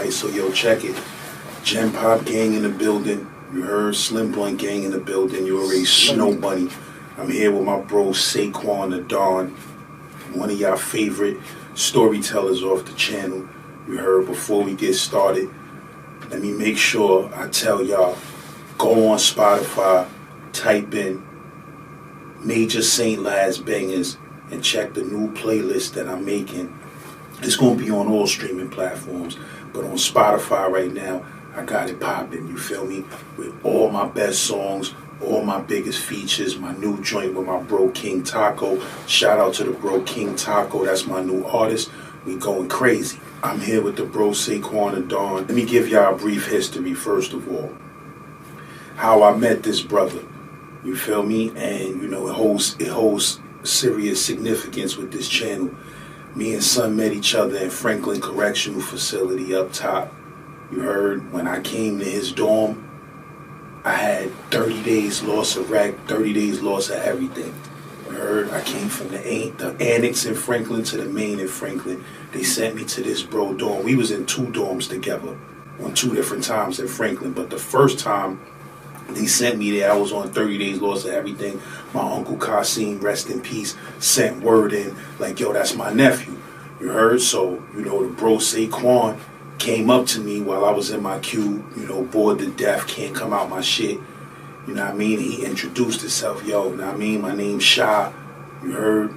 Alright, so yo, check it. Gen Pop gang in the building. You heard Slim Blunt gang in the building. You already Snow Bunny. I'm here with my bro Sequan St, one of y'all favorite storytellers off the channel. You heard, before we get started, let me make sure I tell y'all, go on Spotify, type in Major Saint Last Bangers, and check the new playlist that I'm making. It's going to be on all streaming platforms, but on Spotify right now, I got it popping, you feel me? With all my best songs, all my biggest features, my new joint with my bro King Taco. Shout out to the bro King Taco, that's my new artist. We going crazy. I'm here with the bro Sequan and Dawn. Let me give y'all a brief history first of all. How I met this brother, you feel me? And you know, it holds serious significance with this channel. Me and Son met each other in Franklin Correctional Facility up top. You heard, when I came to his dorm, I had 30 days loss of rec, 30 days loss of everything. You heard, I came from the annex in Franklin to the main in Franklin. They sent me to this bro dorm. We was in 2 dorms together on 2 different times in Franklin. But the first time they sent me there, I was on 30 days loss of everything. My uncle Qasim, rest in peace, sent word in like, yo, that's my nephew. You heard? So, you know, the bro Sequan came up to me while I was in my cube, you know, bored to death, can't come out my shit. You know what I mean? He introduced himself, yo, you know what I mean? My name's Shah. You heard?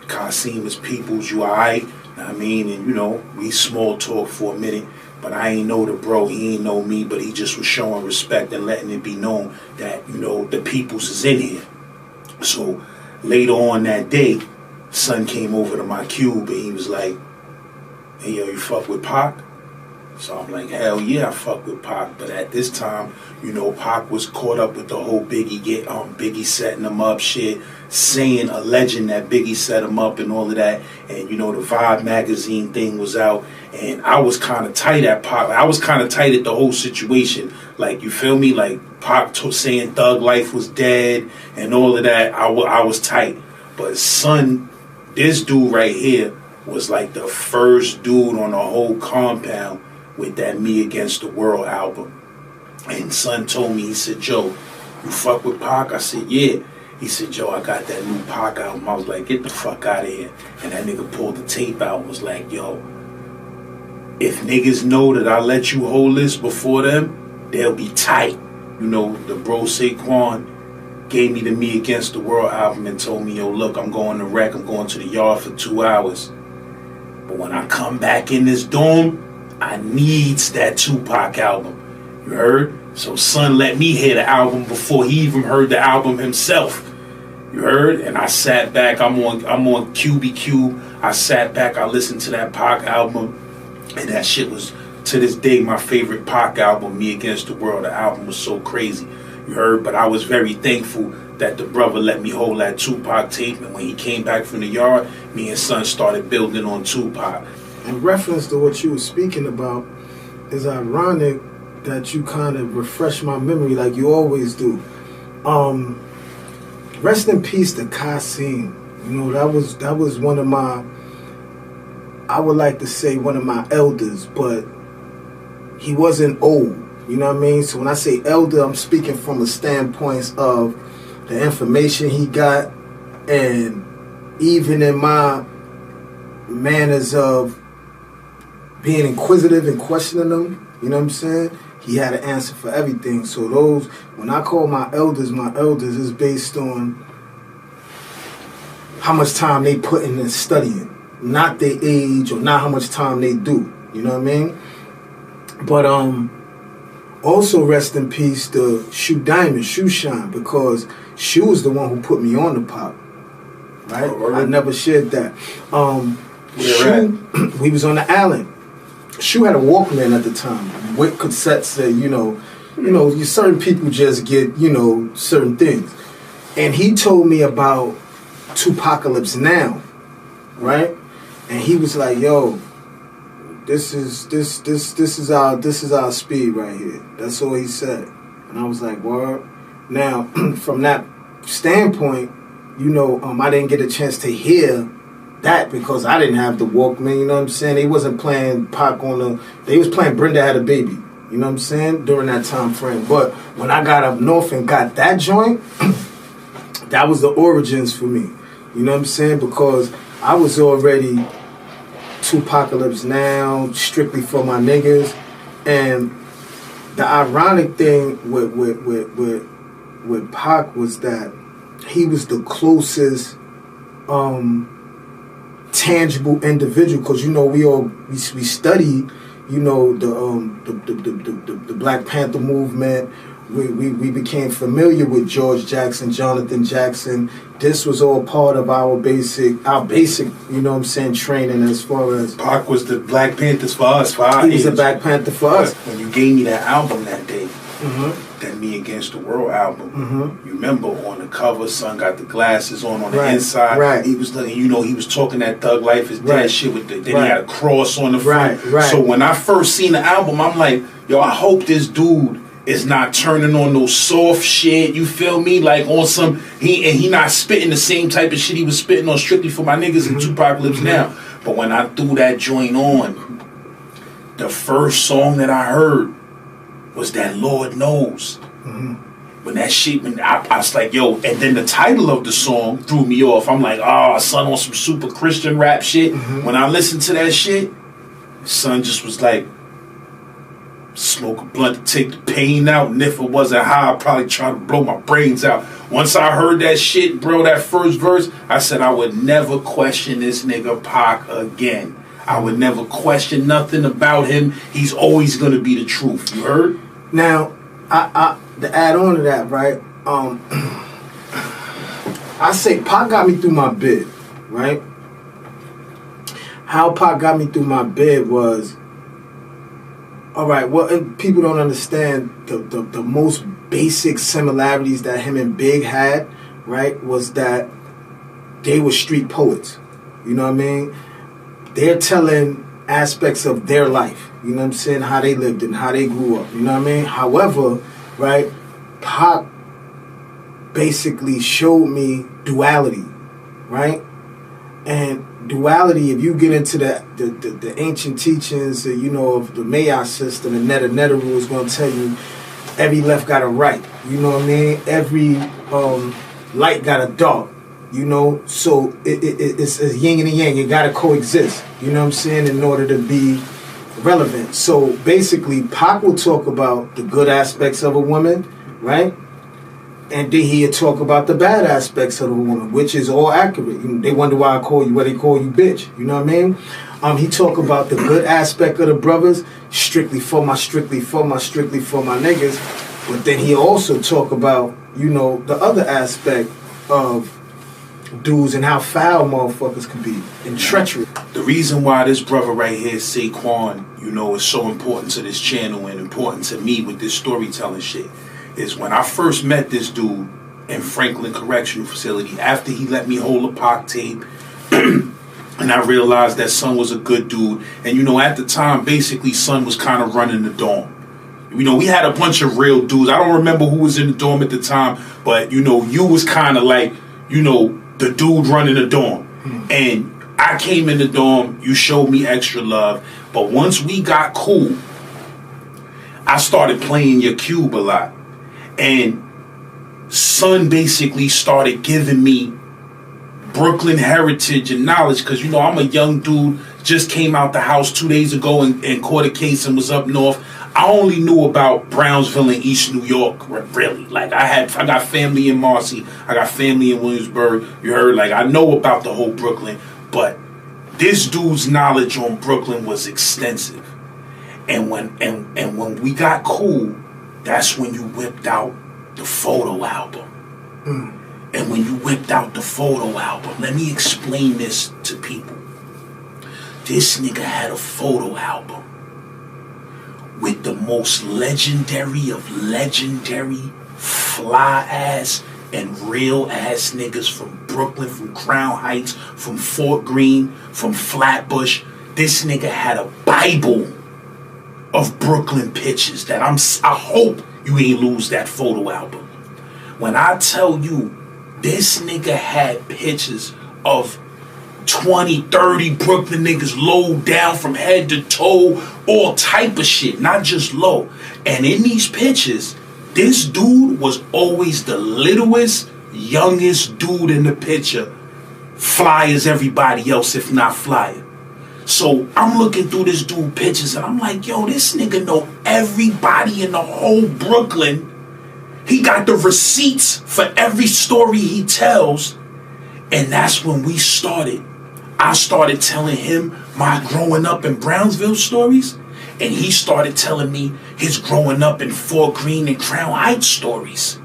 Qasim is Peoples, you alright? You know what I mean? And, you know, we small talk for a minute. But I ain't know the bro, he ain't know me, but he just was showing respect and letting it be known that, you know, the peoples is in here. So later on that day, Son came over to my cube and he was like, hey, yo, you fuck with Pac? So I'm like, hell yeah, I fuck with Pac. But at this time, you know, Pac was caught up with the whole Biggie setting him up shit, saying, alleging that Biggie set him up and all of that. And, you know, the Vibe magazine thing was out. And I was kind of tight at Pac. I was kind of tight at the whole situation. Like, you feel me? Like, Pac saying Thug Life was dead and all of that. I was tight. But Son, this dude right here was like the first dude on the whole compound with that Me Against the World album. And Son told me, he said, Joe, you fuck with Pac? I said, yeah. He said, Joe, I got that new Pac album. I was like, get the fuck out of here. And that nigga pulled the tape out and was like, yo, if niggas know that I let you hold this before them, they'll be tight. You know, the bro Saquan gave me the Me Against the World album and told me, yo, look, I'm going to rec. I'm going to the yard for 2 hours. But when I come back in this dorm, I needs that Tupac album. You heard? So Son let me hear the album before he even heard the album himself. You heard? And I sat back. I'm on QBQ. I sat back. I listened to that Pac album, and that shit was, to this day, my favorite Pac album, Me Against the World. The album was so crazy. You heard? But I was very thankful that the brother let me hold that Tupac tape. And when he came back from the yard, me and Son started building on Tupac. In reference to what you were speaking about, it's ironic that you kind of refresh my memory like you always do. Rest in peace to Qasim. You know, that was one of my, I would like to say one of my elders, but he wasn't old. You know what I mean? So when I say elder, I'm speaking from a standpoint of the information he got, and even in my manners of being inquisitive and questioning them, you know what I'm saying? He had an answer for everything. So those, when I call my elders is based on how much time they put in studying, not their age or not how much time they do. You know what I mean? But also rest in peace to Shoe Diamond, Shoe Shine, because Shoe was the one who put me on the Pop. Right? Oh, really? I never shared that. Shoe, we was on the island. Shoe had a Walkman at the time with cassettes that, you know, certain people just get, you know, certain things. And he told me about Tupacalypse Now, right? And he was like, yo, this is our speed right here. That's all he said. And I was like, word. Now, from that standpoint, you know, I didn't get a chance to hear that because I didn't have the Walkman, you know what I'm saying? They wasn't playing Pac on the... They was playing Brenda Had a Baby, you know what I'm saying? During that time frame. But when I got up north and got that joint, that was the origins for me. You know what I'm saying? Because I was already Tupacalypse Now, Strictly for My Niggas. And the ironic thing with Pac was that he was the closest tangible individual, because you know we studied, you know, the Black Panther movement. We became familiar with George Jackson, Jonathan Jackson. This was all part of our basic, you know what I'm saying, training as far as... Pac was the Black Panthers for us, for our He was the Black Panther for us. When you gave me that album that day, that Me Against the World album, you remember on the cover, son got the glasses on the inside. Right. He was looking, you know, he was talking that Thug Life is Dead shit with the, then he had a cross on the front. Right. So when I first seen the album, I'm like, yo, I hope this dude is not turning on no soft shit, you feel me? Like on some, he not spitting the same type of shit he was spitting on Strictly for My Niggas and Tupacalypse Now. But when I threw that joint on, the first song that I heard was that Lord Knows. When that shit, I was like, yo, and then the title of the song threw me off. I'm like, son on some super Christian rap shit. When I listened to that shit, son just was like, smoke a blunt to take the pain out, and if it wasn't high, I'd probably try to blow my brains out. Once I heard that shit, bro, that first verse, I said I would never question this nigga Pac again. I would never question nothing about him. He's always gonna be the truth. You heard? Now, I to add on to that, right? I say Pac got me through my bid, right? How Pac got me through my bid was, all right, well, people don't understand the most basic similarities that him and Big had, right, was that they were street poets. You know what I mean? They're telling aspects of their life, you know what I'm saying, how they lived and how they grew up, you know what I mean? However, right, Pac basically showed me duality, right? And duality, if you get into the ancient teachings, you know, of the Maya system, the Netta rule is going to tell you every left got a right, you know what I mean? Every light got a dark, you know? So it's a yin and a yang. You got to coexist, you know what I'm saying, in order to be relevant. So basically, Pac will talk about the good aspects of a woman, right? And then he'll talk about the bad aspects of the woman, which is all accurate. You know, they wonder why they call you bitch. You know what I mean? He talk about the good aspect of the brothers, strictly for my niggas. But then he also talk about, you know, the other aspect of dudes and how foul motherfuckers can be and treachery. The reason why this brother right here, Sequan, you know, is so important to this channel and important to me with this storytelling shit is when I first met this dude in Franklin Correctional Facility, after he let me hold a Pac tape, and I realized that Son was a good dude. And, you know, at the time, basically, Son was kind of running the dorm. You know, we had a bunch of real dudes. I don't remember who was in the dorm at the time, but, you know, you was kind of like, you know, the dude running the dorm. And I came in the dorm, you showed me extra love. But once we got cool, I started playing your cube a lot. And Son basically started giving me Brooklyn heritage and knowledge, because, you know, I'm a young dude, just came out the house 2 days ago and caught a case and was up north. I only knew about Brownsville and East New York, really. Like, I got family in Marcy, I got family in Williamsburg, you heard, like, I know about the whole Brooklyn, but this dude's knowledge on Brooklyn was extensive. And when we got cool, that's when you whipped out the photo album. And when you whipped out the photo album, let me explain this to people. This nigga had a photo album with the most legendary of legendary fly-ass and real-ass niggas from Brooklyn, from Crown Heights, from Fort Greene, from Flatbush. This nigga had a Bible of Brooklyn pictures that I hope you ain't lose that photo album. When I tell you, this nigga had pictures of 20, 30 Brooklyn niggas low down from head to toe, all type of shit, not just low. And in these pictures, this dude was always the littlest, youngest dude in the picture, fly as everybody else, if not flyer. So I'm looking through this dude pictures and I'm like, yo, this nigga know everybody in the whole Brooklyn. He got the receipts for every story he tells. And that's when we started. I started telling him my growing up in Brownsville stories. And he started telling me his growing up in Fort Greene and Crown Heights stories.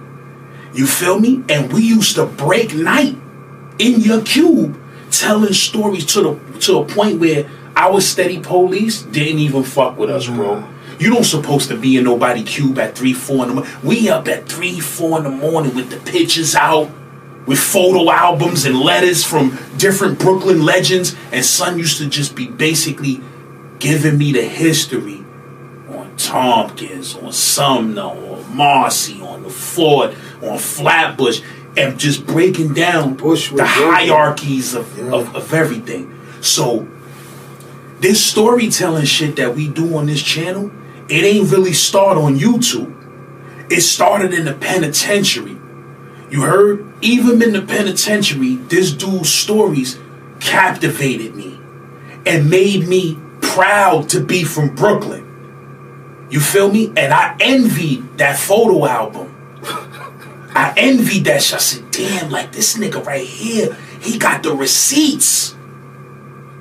You feel me? And we used to break night in your cube telling stories to a point where our steady police didn't even fuck with us, bro. You don't supposed to be in nobody cube at 3, 4 in the morning. We up at 3, 4 in the morning with the pictures out, with photo albums and letters from different Brooklyn legends. And son used to just be basically giving me the history on Tompkins, on Sumner, on Marcy, on the Fort, on Flatbush, and just breaking down the hierarchies of everything. So this storytelling shit that we do on this channel, it ain't really start on YouTube. It started in the penitentiary. You heard? Even in the penitentiary, this dude's stories captivated me and made me proud to be from Brooklyn. You feel me? And I envied that photo album. I envied that shit. I said, damn, like this nigga right here, he got the receipts.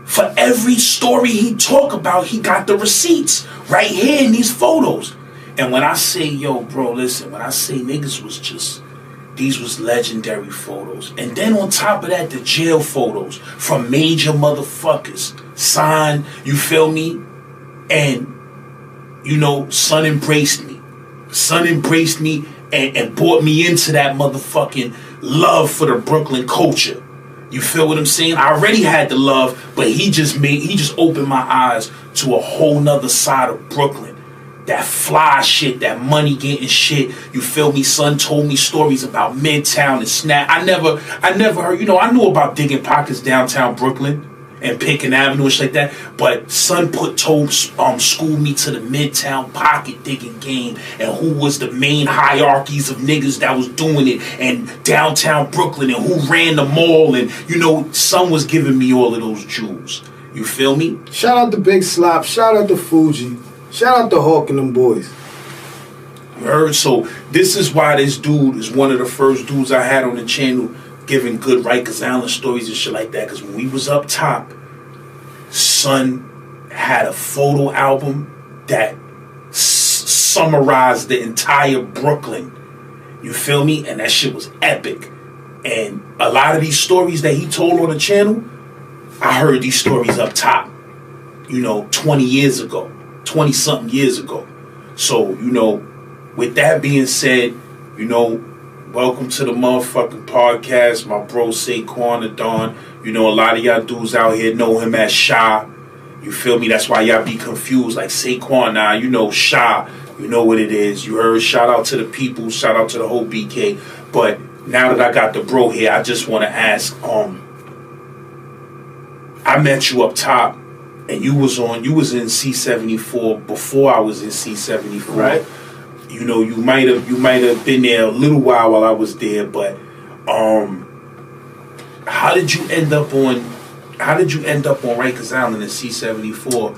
For every story he talk about, he got the receipts right here in these photos. And when I say, yo, bro, listen, when I say niggas was just, these was legendary photos. And then on top of that, the jail photos from major motherfuckers. Signed, you feel me? And, you know, son embraced me. Son embraced me and brought me into that motherfucking love for the Brooklyn culture. You feel what I'm saying? I already had the love, but he just opened my eyes to a whole nother side of Brooklyn. That fly shit, that money getting shit. You feel me? Son told me stories about Midtown and Snap. I never heard, you know, I knew about digging pockets downtown Brooklyn and Pickens Avenue and shit like that. But son schooled me to the Midtown pocket digging game and who was the main hierarchies of niggas that was doing it and downtown Brooklyn and who ran the mall and, you know, son was giving me all of those jewels. You feel me? Shout out to Big Slop. Shout out to Fuji. Shout out to Hawk and them boys. You heard? So this is why this dude is one of the first dudes I had on the channel giving good Rikers Island stories and shit like that. Because when we was up top, son had a photo album that summarized the entire Brooklyn. You feel me? And that shit was epic. And a lot of these stories that he told on the channel, I heard these stories up top, you know, 20 years ago. 20-something years ago. So, you know, with that being said, you know, welcome to the motherfucking podcast. My bro Sequan St. You know, a lot of y'all dudes out here know him as Sha. You feel me? That's why y'all be confused. Like Sequan, nah, you know Sha. You know what it is. You heard? Shout out to the people. Shout out to the whole BK. But now that I got the bro here, I just want to ask, I met you up top. And you was in C-74 before I was in C-74. Right. You know, you might have been there a little while I was there, but how did you end up on Rikers Island in C-74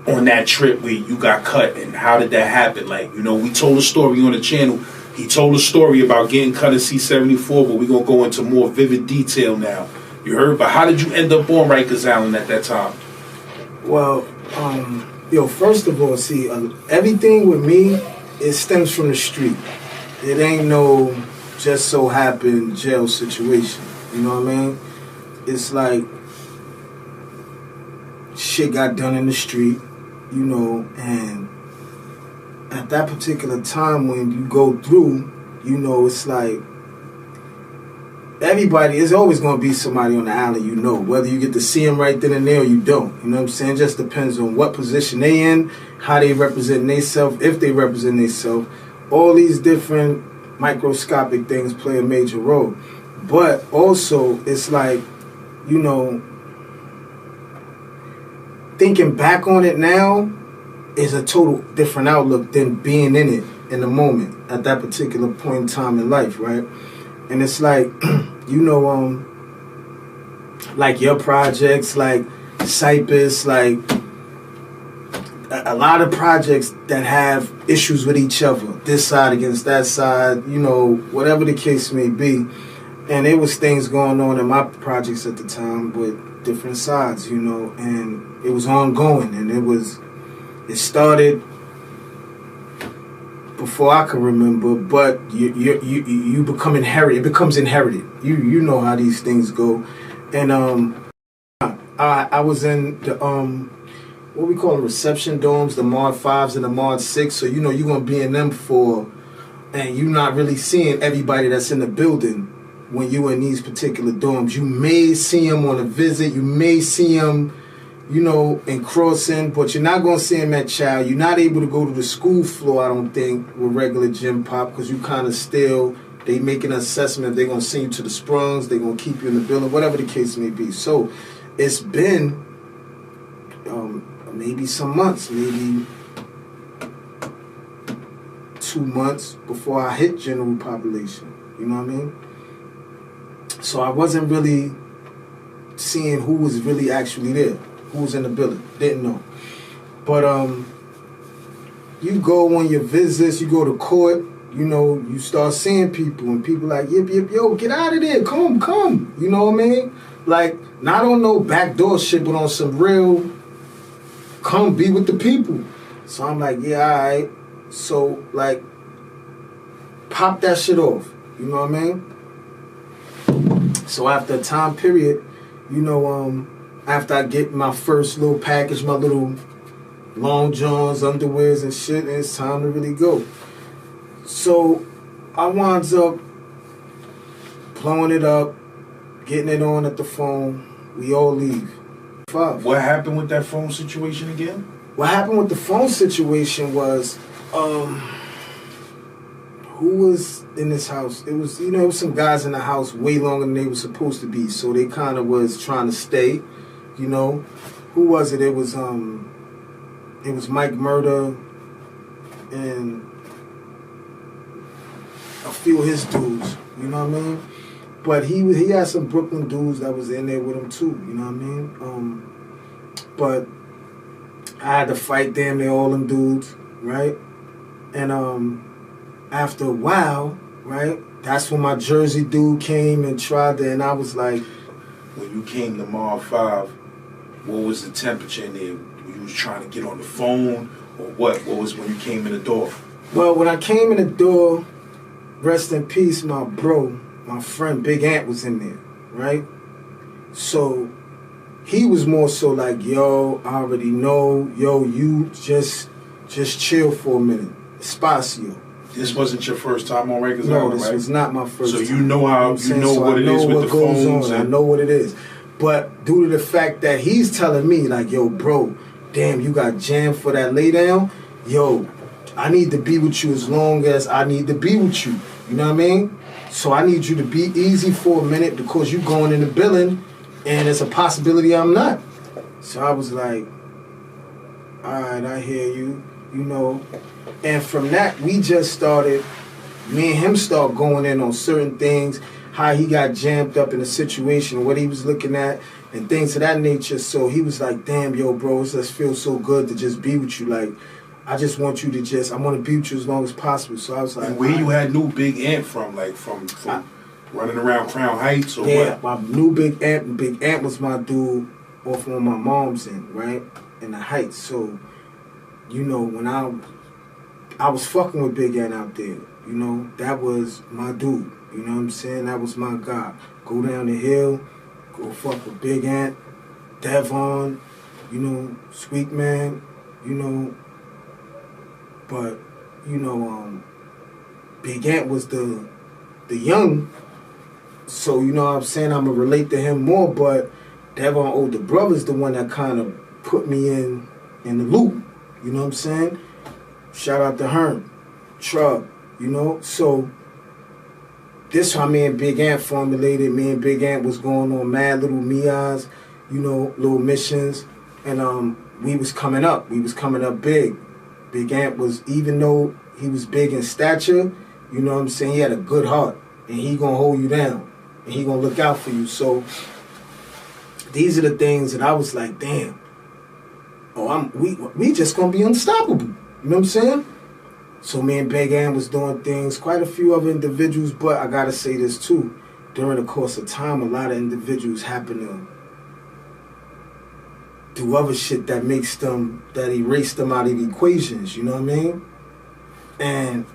on that trip where you got cut, and how did that happen? Like, you know, we told a story on the channel. He told a story about getting cut in C-74, but we're gonna go into more vivid detail now. You heard? But how did you end up on Rikers Island at that time? Well, first of all, see, everything with me, it stems from the street. It ain't no just so happened jail situation. You know what I mean? It's like shit got done in the street, you know, and at that particular time when you go through, you know, it's like everybody, is always going to be somebody on the alley, you know, whether you get to see them right then and there or you don't. You know what I'm saying? It just depends on what position they in, how they represent themselves, if they represent themselves. All these different microscopic things play a major role. But also, it's like you know, thinking back on it now is a total different outlook than being in it in the moment at that particular point in time in life, right? And it's like, you know, like your projects, like Cypress, like a lot of projects that have issues with each other, this side against that side, you know, whatever the case may be. And there was things going on in my projects at the time with different sides, you know, and it was ongoing, and it started before I can remember, but you become inherited. It becomes inherited. You know how these things go, and I was in the what we call them, reception domes, the Mod 5s and the Mod 6. So you know you're gonna be in them and you're not really seeing everybody that's in the building when you in these particular dorms. You may see them on a visit. You may see them, you know, in crossing, but you're not going to see them at chow. You're not able to go to the school floor, I don't think, with regular gym pop, because you kind of still, they make an assessment. They're going to send you to the sprungs. They're going to keep you in the building, whatever the case may be. So it's been maybe some months, maybe 2 months before I hit general population. You know what I mean? So I wasn't really seeing who was really actually there, who was in the building. Didn't know. But you go on your visits, you go to court, you know, you start seeing people, and people like, yip, yip, yo, get out of there, come. You know what I mean? Like, not on no backdoor shit, but on some real, come be with the people. So I'm like, yeah, all right. So, like, pop that shit off. You know what I mean? So after a time period, you know, after I get my first little package, my little long johns, underwears and shit, and it's time to really go. So I winds up blowing it up, getting it on at the phone. We all leave. 5. What happened with that phone situation again? What happened with the phone situation was, who was in this house? It was, you know, it was some guys in the house way longer than they were supposed to be. So they kind of was trying to stay, you know. Who was it? It was Mike Murder and a few of his dudes, you know what I mean? But he had some Brooklyn dudes that was in there with him too, you know what I mean? But I had to fight damn near all them dudes, right? And after a while, right, that's when my Jersey dude came and tried to, and I was like... When you came to Mar 5, what was the temperature in there? You was trying to get on the phone, or what? What was when you came in the door? Well, when I came in the door, rest in peace, my bro, my friend Big Ant was in there, right? So he was more so like, yo, I already know, yo, you just chill for a minute. Espacio. This wasn't your first time on Rikers No, Island, this right? was not my first time. time. So you know how, you know what it is with the phones. I know what it is. But due to the fact that he's telling me, like, yo, bro, damn, you got jammed for that lay down? Yo, I need to be with you as long as I need to be with you. You know what I mean? So I need you to be easy for a minute because you going in the building and it's a possibility I'm not. So I was like, all right, I hear you, you know. And from that, we just started, me and him start going in on certain things, how he got jammed up in a situation, what he was looking at, and things of that nature. So he was like, damn, yo, bro, it just feels so good to just be with you. Like, I just want you to just, I want to be with you as long as possible. So I was like... And where you had new Big Ant from? Like, from running around Crown Heights or what? Yeah, my new Big Ant. Big Ant was my dude off on my mom's end, right? In the Heights. So, you know, when I was fucking with Big Ant out there, you know, that was my dude. You know what I'm saying? That was my guy. Go down the hill, go fuck with Big Ant, Devon, you know, Sweet Man, you know. But, you know, Big Ant was the young, so, you know what I'm saying, I'm going to relate to him more, but Devon older brother's the one that kind of put me in the loop, you know what I'm saying? Shout out to Herm, Trub, you know? So this how me and Big Ant formulated. Me and Big Ant was going on mad little Mias, you know, little missions. And we was coming up. We was coming up big. Big Ant was, even though he was big in stature, you know what I'm saying, he had a good heart. And he gonna hold you down. And he gonna look out for you. So these are the things that I was like, damn. Oh, we just gonna be unstoppable. You know what I'm saying? So me and Big Ant was doing things, quite a few other individuals, but I gotta say this too. During the course of time, a lot of individuals happen to do other shit that makes them, that erase them out of the equations, you know what I mean? And,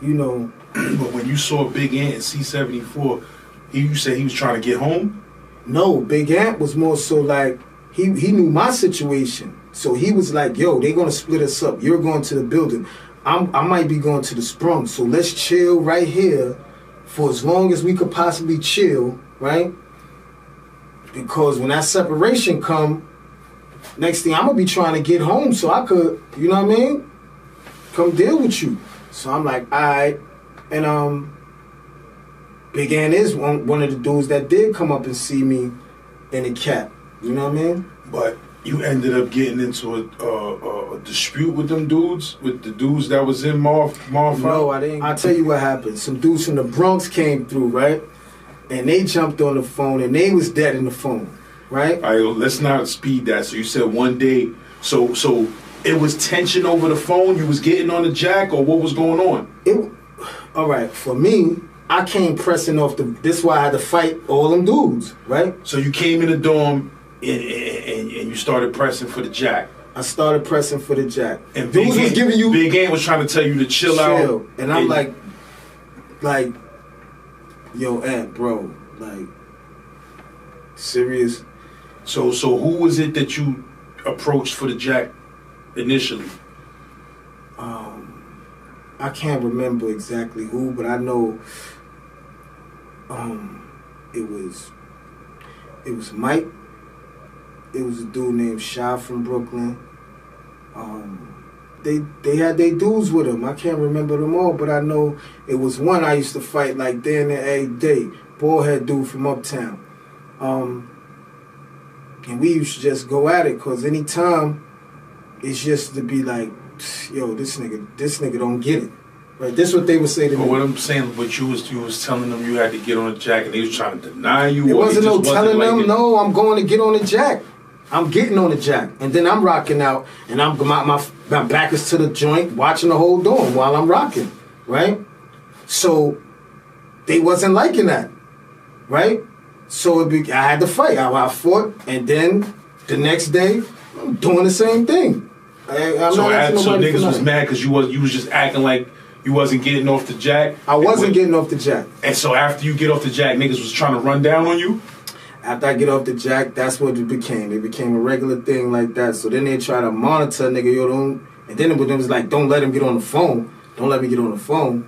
you know. But when you saw Big Ant in C-74, you said he was trying to get home? No, Big Ant was more so like, he knew my situation. So he was like, yo, they gonna split us up. You're going to the building. I might be going to the sprung. So let's chill right here for as long as we could possibly chill, right? Because when that separation come, next thing I'm gonna be trying to get home so I could, you know what I mean? Come deal with you. So I'm like, all right. And Big Ant is one of the dudes that did come up and see me in the cap. You know what I mean? But you ended up getting into a dispute with them dudes, with the dudes that was in Marv. No, I didn't. I'll tell you what happened. Some dudes from the Bronx came through, right? And they jumped on the phone, and they was dead in the phone, right? All right, let's not speed that. So you said one day, so it was tension over the phone? You was getting on the jack, or what was going on? All right, for me, I came pressing off this is why I had to fight all them dudes, right? So you came in the dorm, and you started pressing for the jack. I started pressing for the jack. And Big Ant was giving you... Big Ant was trying to tell you to chill out. And I'm like, yo, Ant, bro, like, serious? So who was it that you approached for the jack initially? I can't remember exactly who, but I know it was Mike. It was a dude named Shy from Brooklyn. They had their dudes with them. I can't remember them all, but I know it was one I used to fight like day and every day. Ballhead dude from Uptown. And we used to just go at it, cause anytime it's just to be like, yo, this nigga don't get it. Right? This is what they would say to me. What I'm saying, but you was telling them you had to get on the jack, and they was trying to deny you. It wasn't no telling them, no, I'm going to get on the jack. I'm getting on the jack, and then I'm rocking out, and my back is to the joint, watching the whole dorm while I'm rocking, right? So they wasn't liking that, right? So I had to fight. I fought, and then the next day, I'm doing the same thing. So niggas was mad because you was just acting like you wasn't getting off the jack. I wasn't getting off the jack. And so after you get off the jack, niggas was trying to run down on you? After I get off the jack, that's what it became. It became a regular thing like that. So then they try to monitor a nigga, yo, don't. And then it was like, don't let him get on the phone. Don't let me get on the phone.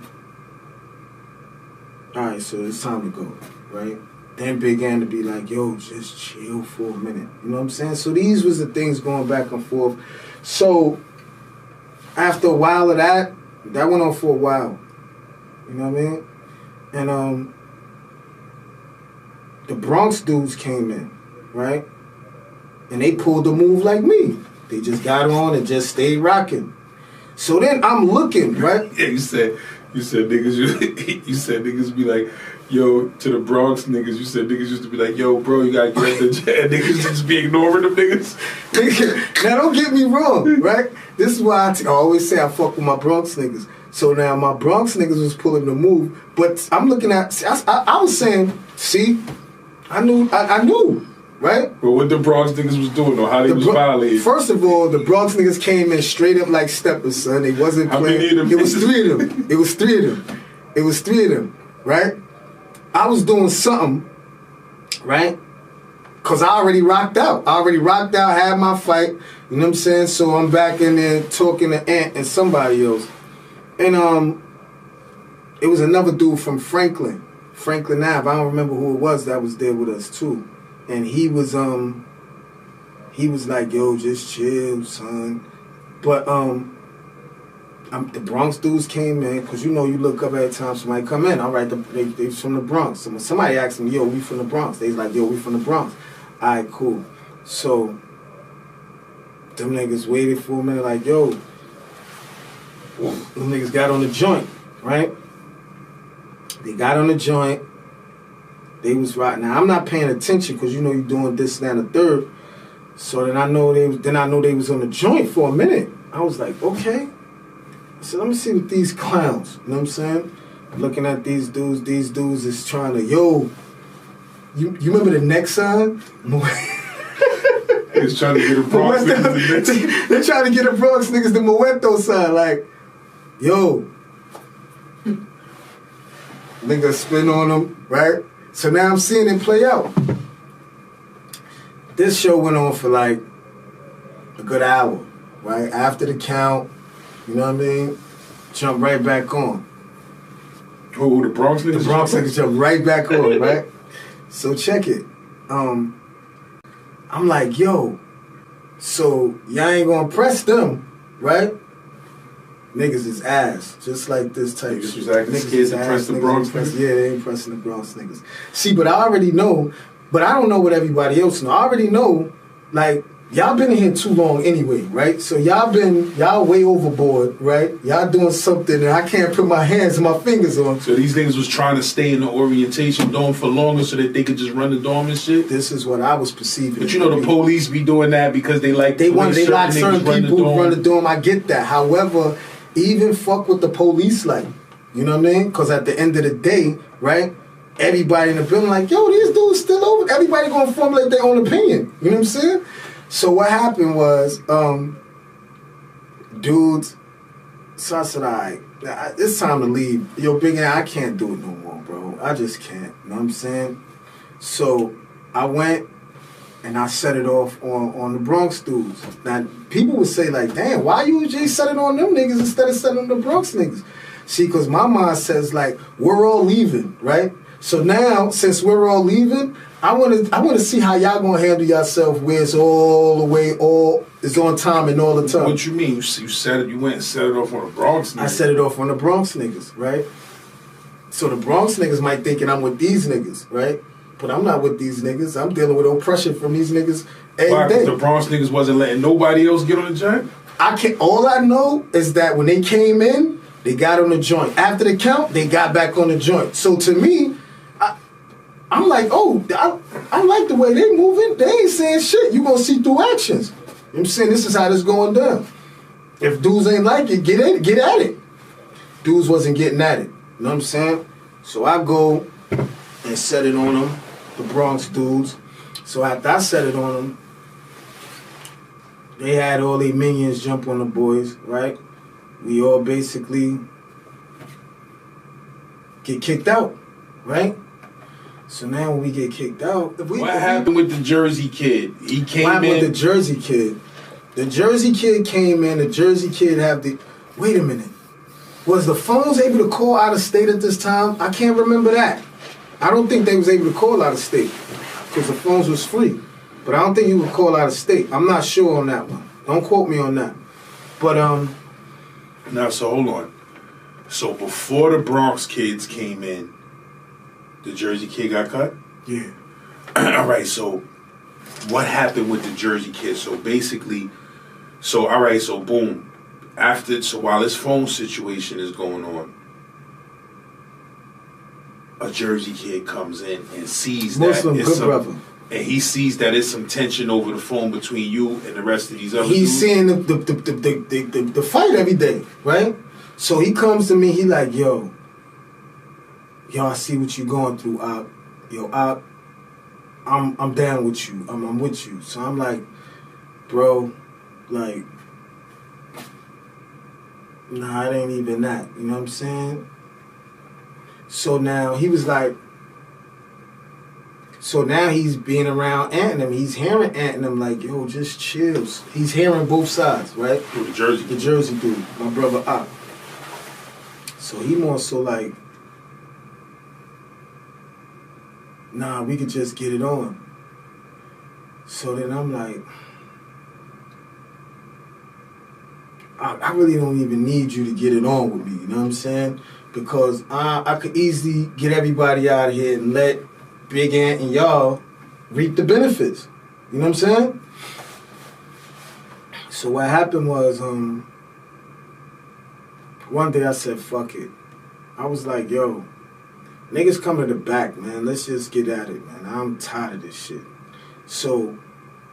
All right, so it's time to go, right? Then began to be like, yo, just chill for a minute. You know what I'm saying? So these was the things going back and forth. So after a while of that went on for a while. You know what I mean? And the Bronx dudes came in, right? And they pulled a move like me. They just got on and just stayed rocking. So then I'm looking, right? Yeah, you said niggas you said niggas be like, yo, to the Bronx niggas, you said niggas used to be like, yo, bro, you gotta get off the jet. Niggas just be ignoring them niggas. Now, don't get me wrong, right? This is why I always say I fuck with my Bronx niggas. So now my Bronx niggas was pulling the move, but I'm looking at, I was saying, see, I knew, right? But what the Bronx niggas was doing, or how they was violating? First of all, the Bronx niggas came in straight up like steppers, son. They wasn't playing. How many of them? It was three of them. It was three of them, right? I was doing something, right? Because I already rocked out. Had my fight. You know what I'm saying? So I'm back in there talking to Ant and somebody else. And it was another dude from Franklin Ave. I don't remember who it was that was there with us too. And he was like, yo, just chill, son. But The Bronx dudes came in, because you look up every time somebody come in. All right, they from the Bronx. Somebody asked them, yo, we from the Bronx. They was like, yo, we from the Bronx. All right, cool. So, them niggas waited for a minute like, yo, them niggas got on the joint, right? They got on the joint. They was right. Now, I'm not paying attention because you doing this, that, and the third. So then I know they was on the joint for a minute. I was like, okay. I said, let me see what these clowns, you know what I'm saying? Looking at these dudes is trying to, yo, you remember the next sign? He's trying to get a Bronx niggas. They're trying to get a Bronx niggas the Moeto sign, like, yo. Nigga spin on them, right? So now I'm seeing it play out. This show went on for like a good hour, right? After the count, you know what I mean? Jump right back on. Oh, the Bronx niggas? The Bronx niggas jump right back on, right? So check it. I'm like, yo, so y'all ain't gonna press them, right? Niggas is ass, just like this type niggas shit. Was acting scared to press the Bronx niggas? Yeah, they ain't pressing the Bronx niggas. See, but I already know, but I don't know what everybody else know. I already know, like, y'all been in here too long anyway, right? So y'all way overboard, right? Y'all doing something that I can't put my hands and my fingers on. So these niggas was trying to stay in the orientation dorm for longer so that they could just run the dorm and shit? This is what I was perceiving. But the police be doing that because they like certain people who run the dorm. I get that. However, even fuck with the police, like, you know what I mean? Because at the end of the day, right, everybody in the building like, yo, these dudes still over. Everybody gonna formulate their own opinion. You know what I'm saying? So what happened was, dudes, so I said, all right, it's time to leave. Yo, Big A, I can't do it no more, bro. I just can't. You know what I'm saying? So I went and I set it off on the Bronx dudes. Now, people would say, like, damn, why you just set it on them niggas instead of setting on the Bronx niggas? See, because my mind says, like, we're all leaving, right? So now, since we're all leaving, I want to see how y'all gonna handle yourself where it's all it's on time and all the time. What you mean? You went and set it off on the Bronx niggas? I set it off on the Bronx niggas, right? So the Bronx niggas might thinking I'm with these niggas, right? But I'm not with these niggas. I'm dealing with oppression from these niggas every day. The Bronx niggas wasn't letting nobody else get on the joint? All I know is that when they came in, they got on the joint. After the count, they got back on the joint. So to me, I'm like, oh, I like the way they moving. They ain't saying shit. You gonna see through actions. You know what I'm saying? This is how this going down. If dudes ain't like it, get at it. Dudes wasn't getting at it. You know what I'm saying? So I go and set it on them, the Bronx dudes. So after I set it on them, they had all their minions jump on the boys, right? We all basically get kicked out, right? So now when we get kicked out... What happened with the Jersey kid? He came in... What happened with the Jersey kid? The Jersey kid came in, the Jersey kid have the... Wait a minute. Was the phones able to call out of state at this time? I can't remember that. I don't think they was able to call out of state because the phones was free. But I don't think you would call out of state. I'm not sure on that one. Don't quote me on that. But, Now, so hold on. So before the Bronx kids came in, the Jersey kid got cut? Yeah. All right, so what happened with the Jersey kid? So basically, all right, so boom. While this phone situation is going on, a Jersey kid comes in and sees Muslim, that it's good brother. And he sees that it's some tension over the phone between you and the rest of these other dudes. He's seeing the fight every day, right? So he comes to me, he like, yo, I see what you going through, Op. Yo, Op, I'm down with you. I'm with you. So I'm like, bro, like, nah, it ain't even that. You know what I'm saying? So now he was like, so now he's being around Anthem. He's hearing Anthem like, yo, just chill. He's hearing both sides, right? Who, the Jersey? The Jersey dude, my brother Op. So he more so like, nah, we could just get it on. So then I'm like, I really don't even need you to get it on with me, you know what I'm saying? Because I could easily get everybody out of here and let Big Ant and y'all reap the benefits. You know what I'm saying? So what happened was, one day I said, fuck it. I was like, yo, niggas come to the back, man. Let's just get at it, man. I'm tired of this shit. So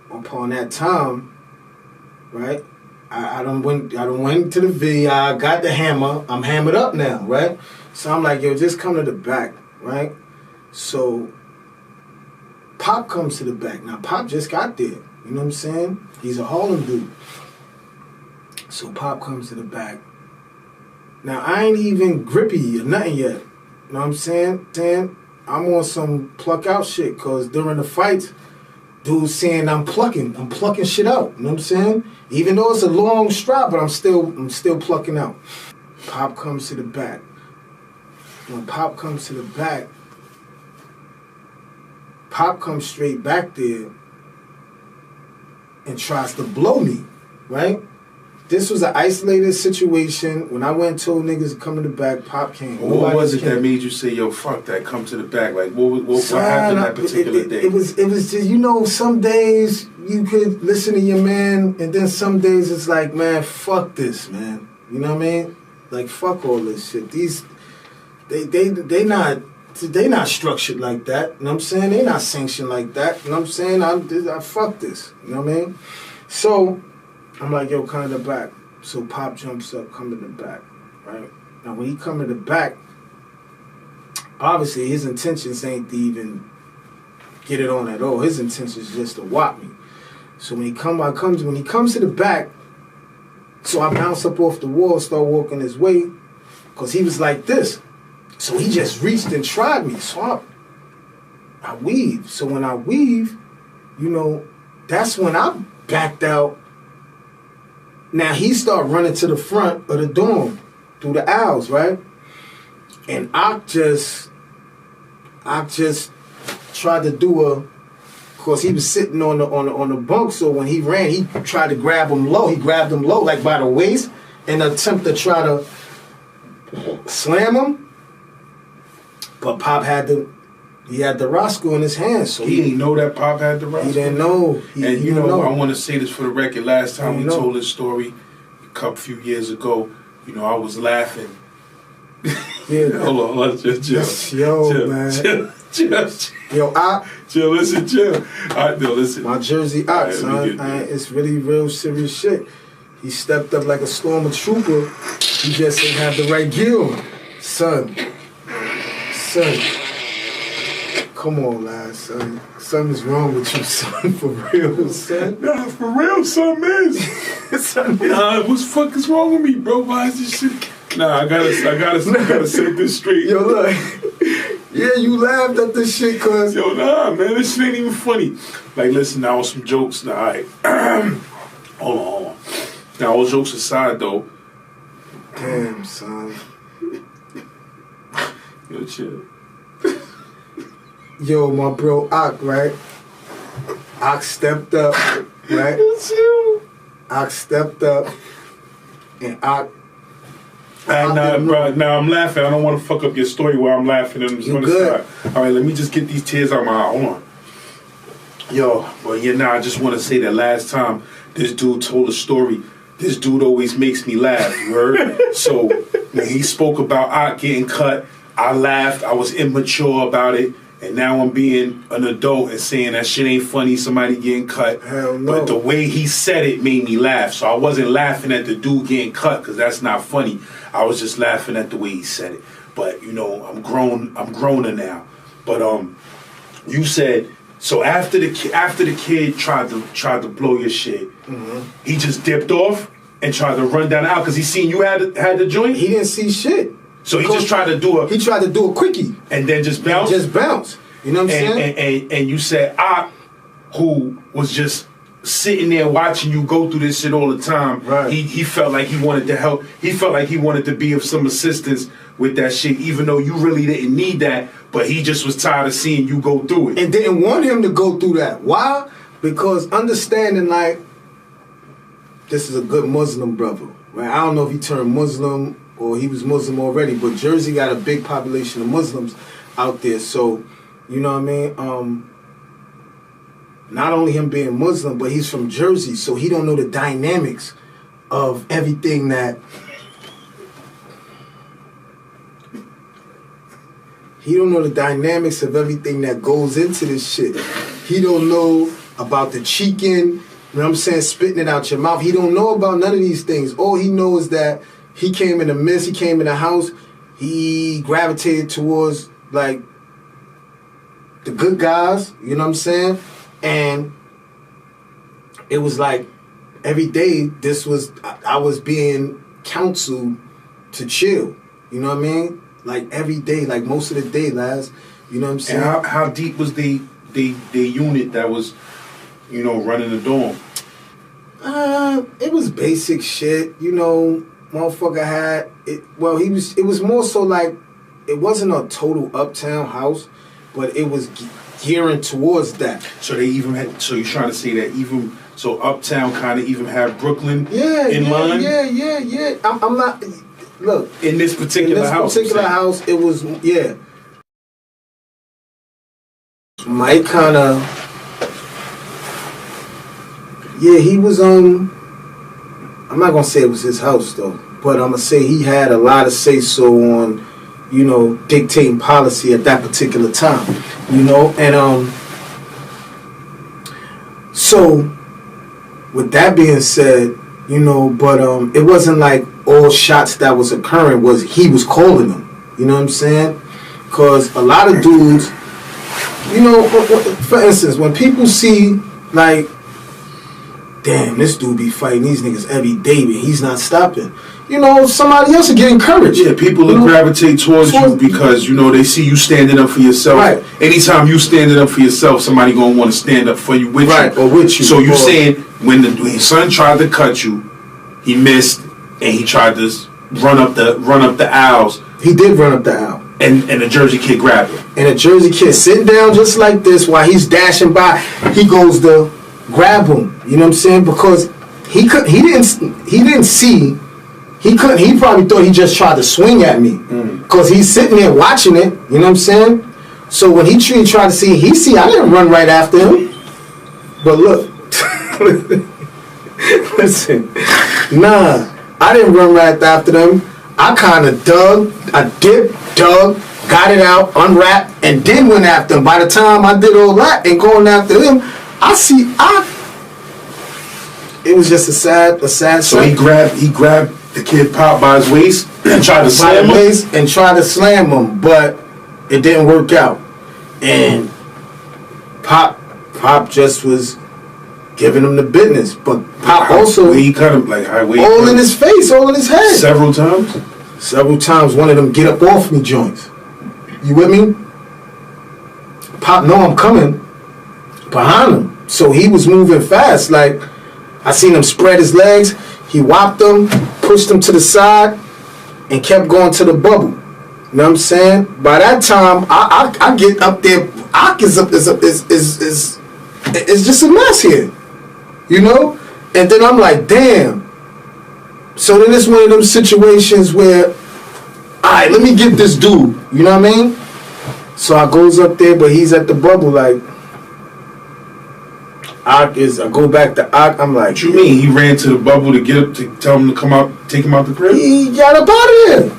upon that time, right, I done went to the V. I got the hammer. I'm hammered up now, right? So I'm like, yo, just come to the back, right? So Pop comes to the back. Now Pop just got there. You know what I'm saying? He's a Harlem dude. So Pop comes to the back. Now I ain't even grippy or nothing yet. You know what I'm saying? I'm on some pluck out shit, cause during the fights, dude's saying I'm plucking shit out. You know what I'm saying? Even though it's a long strap, but I'm still plucking out. Pop comes to the back. When Pop comes to the back, Pop comes straight back there and tries to blow me, right? This was an isolated situation. When I went and told niggas to come to the back, Pop came. What was it that made you say, yo, fuck that, come to the back? Like, what happened that particular day? It was just, you know, some days you could listen to your man, and then some days it's like, man, fuck this, man. You know what I mean? Like, fuck all this shit. They not structured like that. You know what I'm saying? They not sanctioned like that. You know what I'm saying? I fuck this. You know what I mean? So I'm like, yo, come to the back. So Pop jumps up, come to the back, right? Now, when he come to the back, obviously his intentions ain't to even get it on at all. His intentions is just to whop me. So when he comes to the back, so I bounce up off the wall, start walking his way, because he was like this. So he just reached and tried me. So I weave. So when I weave, you know, that's when I backed out. Now he started running to the front of the dorm through the aisles, right? And I just tried to do of course he was sitting on the bunk, so when he ran, he tried to grab him low. He grabbed him low, like by the waist, in an attempt to try to slam him. But Pop had the Roscoe in his hands, so he didn't know that Pop had the Roscoe. He didn't know. And you know, I want to say this for the record. Last time we told this story, a few years ago, you know, I was laughing. Yeah. Hold on, just chill. Man. Chill. Yo, chill. Listen, chill. All right, no, listen. My Jersey Ox, son. It's really real serious shit. He stepped up like a stormtrooper. He just didn't have the right gear on. Son. Come on, lad, son. Something's wrong with you, son. For real, son. Nah, for real, something is. Nah, what the fuck is wrong with me, bro? Why is this shit? Nah, I gotta set this straight. Yo, look. Yeah, you laughed at this shit, cuz. Yo, nah, man, this shit ain't even funny. Like, listen, now some jokes. Nah, all right. Hold on. Now, all jokes aside, though. Damn, son. Yo, chill. Yo, my bro Ock, right? Ock stepped up, right? Ock stepped up, and Ock. Now I'm laughing. I don't want to fuck up your story while I'm laughing. I'm just going to start. All right, let me just get these tears out my eye. Hold on. Yo, well, yeah, now I just want to say that last time this dude told a story, this dude always makes me laugh, you heard? So when he spoke about Ock getting cut, I laughed. I was immature about it. And now I'm being an adult and saying that shit ain't funny, somebody getting cut. Hell no. But the way he said it made me laugh. So I wasn't laughing at the dude getting cut because that's not funny. I was just laughing at the way he said it. But, you know, I'm growner now. But you said, so after the kid tried to blow your shit, he just dipped off and tried to run down the aisle because he seen you had the joint? He didn't see shit. So he just tried to do a quickie. And then just bounce? You know what I'm saying? And you said, who was just sitting there watching you go through this shit all the time, right. He felt like he wanted to help. He felt like he wanted to be of some assistance with that shit, even though you really didn't need that, but he just was tired of seeing you go through it. And didn't want him to go through that. Why? Because understanding, like, this is a good Muslim brother, right? I don't know if he turned Muslim or he was Muslim already, but Jersey got a big population of Muslims out there. So, you know what I mean? Not only him being Muslim, but he's from Jersey, so he don't know the dynamics of everything that... He don't know the dynamics of everything that goes into this shit. He don't know about the cheeking, you know what I'm saying, spitting it out your mouth. He don't know about none of these things. All he knows is that he came in the midst, he came in the house, he gravitated towards, like, the good guys, you know what I'm saying? And it was like every day I was being counseled to chill. You know what I mean? Like every day, like most of the day, lads. You know what I'm saying? And how deep was the unit that was, you know, running the dorm? It was basic shit. You know, motherfucker had it. Well, it was more so like it wasn't a total uptown house, but it was gearing towards that. So they even had. So you're trying to say that even so, uptown kind of even had Brooklyn in line. Yeah. I'm not. Look, in this particular house, it was Mike kind of. Yeah, he was I'm not gonna say it was his house though, but I'm gonna say he had a lot of say so on, you know, dictating policy at that particular time, you know, and so with that being said, you know, but it wasn't like all shots that was occurring he was calling them, you know what I'm saying? Because a lot of dudes, you know, for instance, when people see like, damn, this dude be fighting these niggas every day, but he's not stopping. You know, somebody else will get encouraged. Yeah, people will gravitate towards you because, you know, they see you standing up for yourself. Right. Anytime you standing up for yourself, somebody gonna want to stand up for you with you. Right, or with you. So you saying when his son tried to cut you, he missed, and he tried to run up the aisles. He did run up the aisle. And the Jersey kid grabbed him. And a Jersey kid sitting down just like this while he's dashing by, he goes to grab him. You know what I'm saying? Because he didn't see. He probably thought he just tried to swing at me. Because he's sitting there watching it. You know what I'm saying? So when he tried to see, I didn't run right after him. But look. Listen. Nah. I didn't run right after them. I kind of dug. I dipped, dug, got it out, unwrapped, and then went after him. By the time I did all that and going after him, it was just a sad So he grabbed the kid Pop by his waist and tried to slam him. But it didn't work out. And Pop just was giving him the business. But Pop also, he cut him like highway, all in his face, all in his head. Several times. One of them get up off me joints. You with me? Pop know I'm coming behind him, so he was moving fast. Like I seen him spread his legs. He whopped him, pushed him to the side, and kept going to the bubble. You know what I'm saying? By that time, I get up there. It's just a mess here, you know. And then I'm like, damn. So then it's one of them situations where, all right, let me get this dude. You know what I mean? So I goes up there, but he's at the bubble like. I go back to Ock. I'm like, what you mean? He ran to the bubble to tell him to come out, take him out the crib? He got up out of there.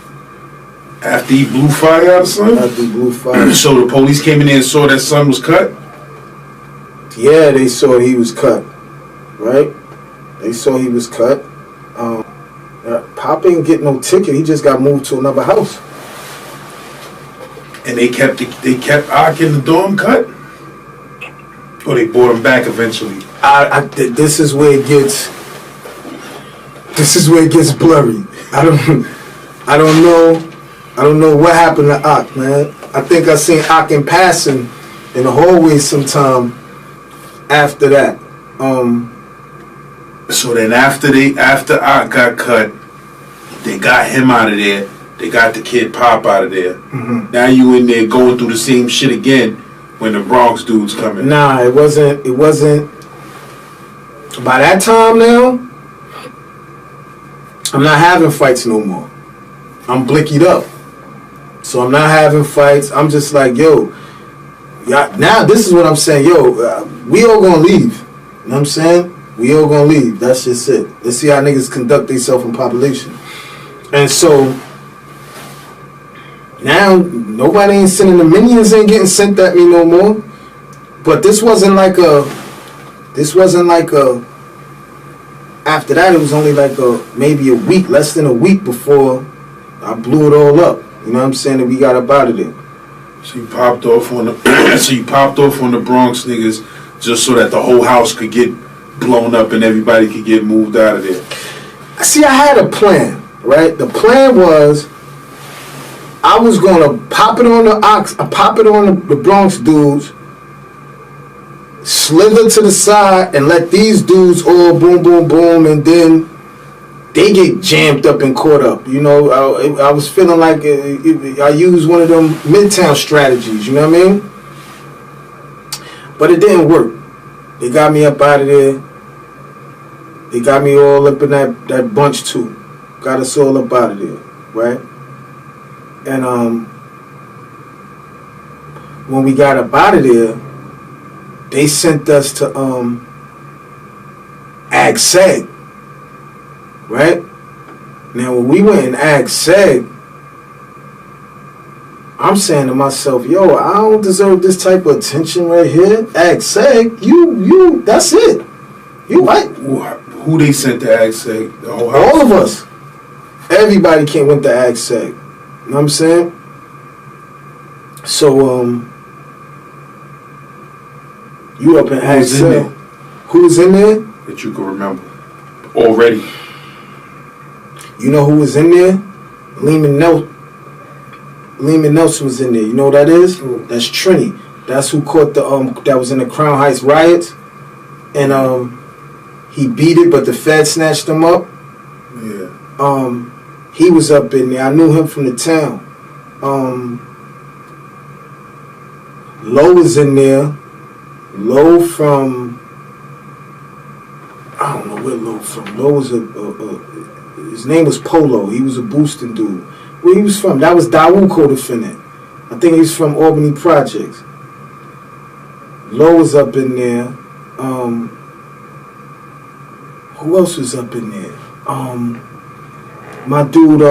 After he blew fire out of son? After he blew fire. So the police came in there and saw that son was cut? Yeah, they saw he was cut. Right? They saw he was cut. Pop ain't get no ticket. He just got moved to another house. And they kept Ock in the dorm cut? Or they brought him back eventually? This is where it gets blurry. I don't know what happened to Ock, man. I think I seen Ock in passing in the hallway sometime after that. So then after Ock got cut, they got him out of there. They got the kid Pop out of there. Mm-hmm. Now you in there going through the same shit again when the Bronx dudes coming. Nah, it wasn't. By that time now, I'm not having fights no more. I'm blickied up. So I'm not having fights. I'm just like, yo, now this is what I'm saying. Yo, we all gonna leave. You know what I'm saying? We all gonna leave. That's just it. Let's see how niggas conduct themselves in population. And so now nobody ain't sending the minions, ain't getting sent at me no more. But this wasn't like a after that, it was only like maybe a week, less than a week before I blew it all up. You know what I'm saying? And we got up out of there. So you popped off on the Bronx niggas just so that the whole house could get blown up and everybody could get moved out of there. See, I had a plan, right? The plan was I was gonna pop it on the Bronx dudes, slither to the side and let these dudes all boom, boom, boom, and then they get jammed up and caught up. You know, I was feeling like I used one of them Midtown strategies, you know what I mean? But it didn't work. They got me up out of there. They got me all up in that bunch too. Got us all up out of there, right? And when we got up out of there, they sent us to Ag Seg, right? Now when we went in Ag Seg, I'm saying to myself, yo, I don't deserve this type of attention right here. Ag Seg, you, that's it. You right? Who they sent to Ag Seg? The whole house? All of us. Everybody went to Ag Seg. You know what I'm saying? So, you up in Ag Seg. Who was in there? That you can remember already. You know who was in there? Lehman Nelson was in there. You know what that is? Ooh. That's Trini. That's who caught the that was in the Crown Heights riots. And he beat it, but the Fed snatched him up. Yeah. He was up in there. I knew him from the town. Lowe was in there. Lowe from, I don't know where Lowe from. Lowe was his name was Polo. He was a boosting dude. Where he was from? That was Dawu co-defendant. I think he was from Albany Projects. Lowe was up in there. Who else was up in there? My dude,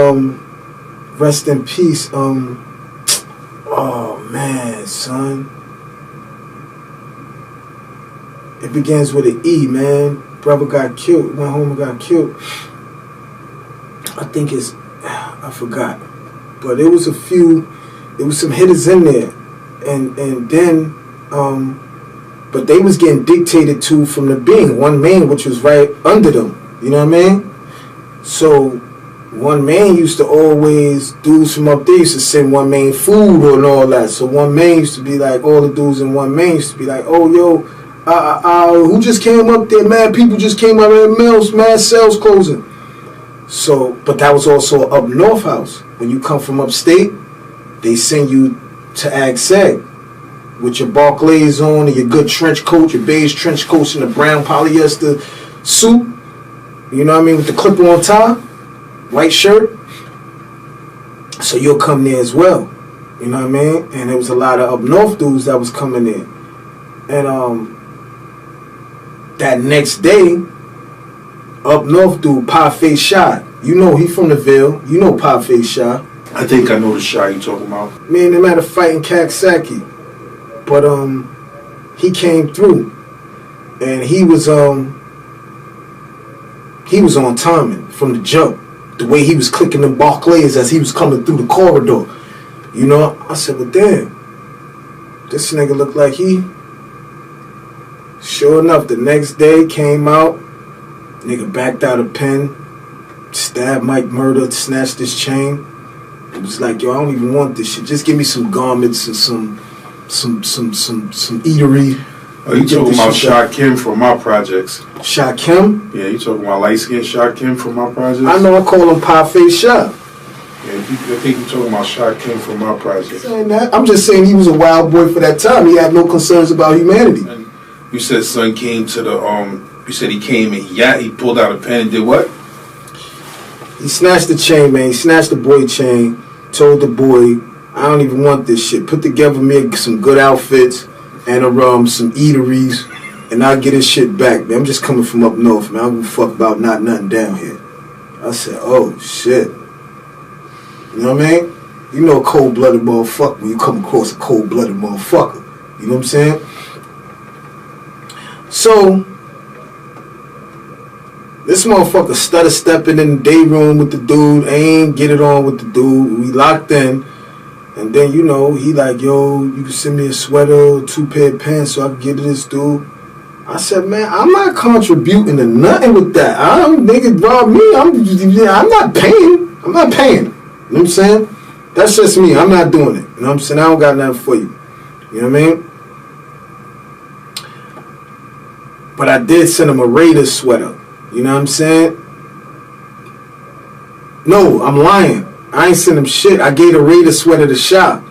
rest in peace. Oh man, son. It begins with an E, man. Brother got killed. Went home and got killed. I think I forgot. But there was some hitters in there. And then, but they was getting dictated to from the being. One man, which was right under them. You know what I mean? So, one man used to always, dudes from up there used to send one man food and all that. So one man used to be like, all the dudes in one man used to be like, oh, yo, who just came up there? Mad people just came out of the mills, mad sales closing. So, but that was also an up north house. When you come from upstate, they send you to Ag Seg with your Barclays on and your good trench coat, your beige trench coat and the brown polyester suit. You know what I mean? With the clip on top, white shirt. So you'll come there as well. You know what I mean? And there was a lot of up north dudes that was coming in. And that next day, up north dude, Pie Face Shot. You know he from the Ville. You know Pie Face Shot. I think I know the shot you talking about. Me and him had a fight in Kaksaki. But he came through. And he was on timing from the jump. The way he was clicking them Barclays as he was coming through the corridor. You know, I said, well, damn. This nigga looked like he... Sure enough, the next day came out. Nigga backed out a pen. Stabbed Mike Murder, snatched his chain. It was like, yo, I don't even want this shit. Just give me some garments and some eatery. Oh, you talking about Shot Kim from my projects? Shot Kim? Yeah, you talking about light skinned Shot Kim from my projects? I know I call him Pie Face Shot. Yeah, I think you talking about Shot Kim from my projects. I'm just saying he was a wild boy for that time. He had no concerns about humanity. And you said son came to the you said he came and he pulled out a pen and did what? He snatched the chain, man. He snatched the boy chain. Told the boy, I don't even want this shit. Put together me some good outfits and some eateries, and I'll get his shit back, man. I'm just coming from up north, man. I don't give a fuck about nothing down here. I said, oh, shit. You know what I mean? You know a cold-blooded motherfucker when you come across a cold-blooded motherfucker. You know what I'm saying? So, this motherfucker stutter stepping in the day room with the dude. Ain't get it on with the dude. We locked in. And then, you know, he like, yo, you can send me a sweater, 2 pair of pants so I can get to this dude. I said, man, I'm not contributing to nothing with that. Nigga rob me. I'm not paying. I'm not paying. You know what I'm saying? That's just me. I'm not doing it. You know what I'm saying? I don't got nothing for you. You know what I mean? But I did send him a Raiders sweater. You know what I'm saying? No, I'm lying. I ain't sent him shit. I gave the Raiders sweater to Shaw.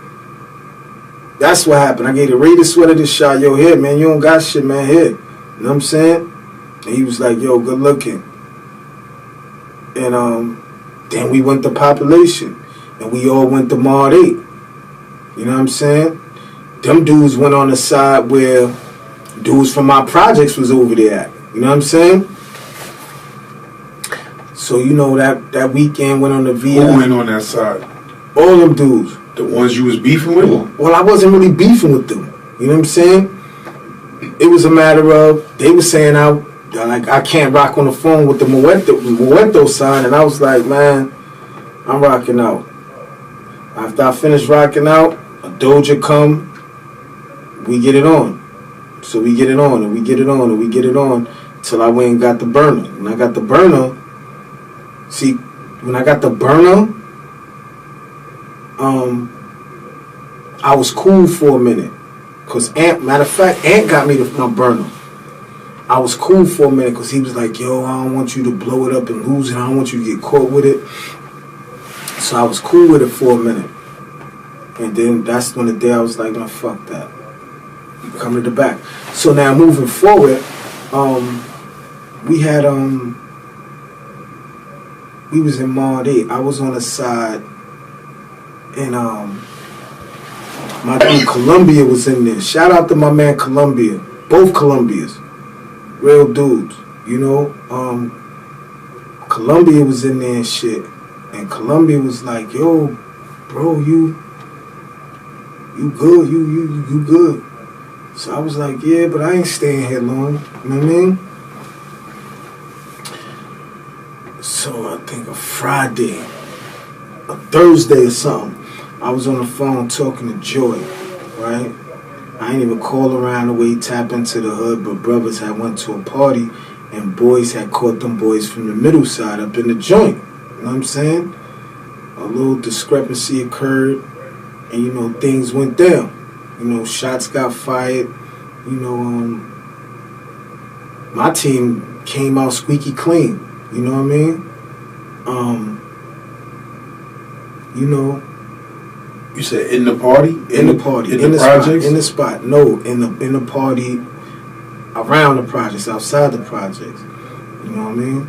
That's what happened. I gave the Raiders sweater to Shaw. Yo, here, man, you don't got shit, man, here. You know what I'm saying? And he was like, yo, good looking. And then we went to Population. And we all went to Mod 8. You know what I'm saying? Them dudes went on the side where dudes from my projects was over there at. You know what I'm saying? So, you know, that weekend went on the VI. Who went on that side? All them dudes. The ones you was beefing with? Well, I wasn't really beefing with them. You know what I'm saying? It was a matter of, they were saying I can't rock on the phone with the Muerto sign. And I was like, man, I'm rocking out. After I finish rocking out, a Doja come, we get it on. So we get it on, and we get it on, and we get it on, till I went and got the burner. When I got the burner, I was cool for a minute. Because matter of fact, Ant got me my burner. I was cool for a minute because he was like, yo, I don't want you to blow it up and lose it. I don't want you to get caught with it. So I was cool with it for a minute. And then that's when the day I was like, no, fuck that. Come to the back. So now moving forward, we had we was in Mod 8. I was on the side, and my dude Columbia was in there. Shout out to my man Columbia. Both Columbias. Real dudes. You know? Columbia was in there and shit. And Columbia was like, yo, bro, you good, you good. So I was like, yeah, but I ain't staying here long. You know what I mean? So I think a Friday, a Thursday or something, I was on the phone talking to Joy, right? I ain't even call around the way tap into the hood, but brothers had went to a party and boys had caught them boys from the middle side up in the joint. You know what I'm saying? A little discrepancy occurred and, you know, things went down. You know, shots got fired. You know, my team came out squeaky clean. You know what I mean? You know. You said in the party? In the party. In the projects? Spot, in the spot. No, in the party around the projects, outside the projects. You know what I mean?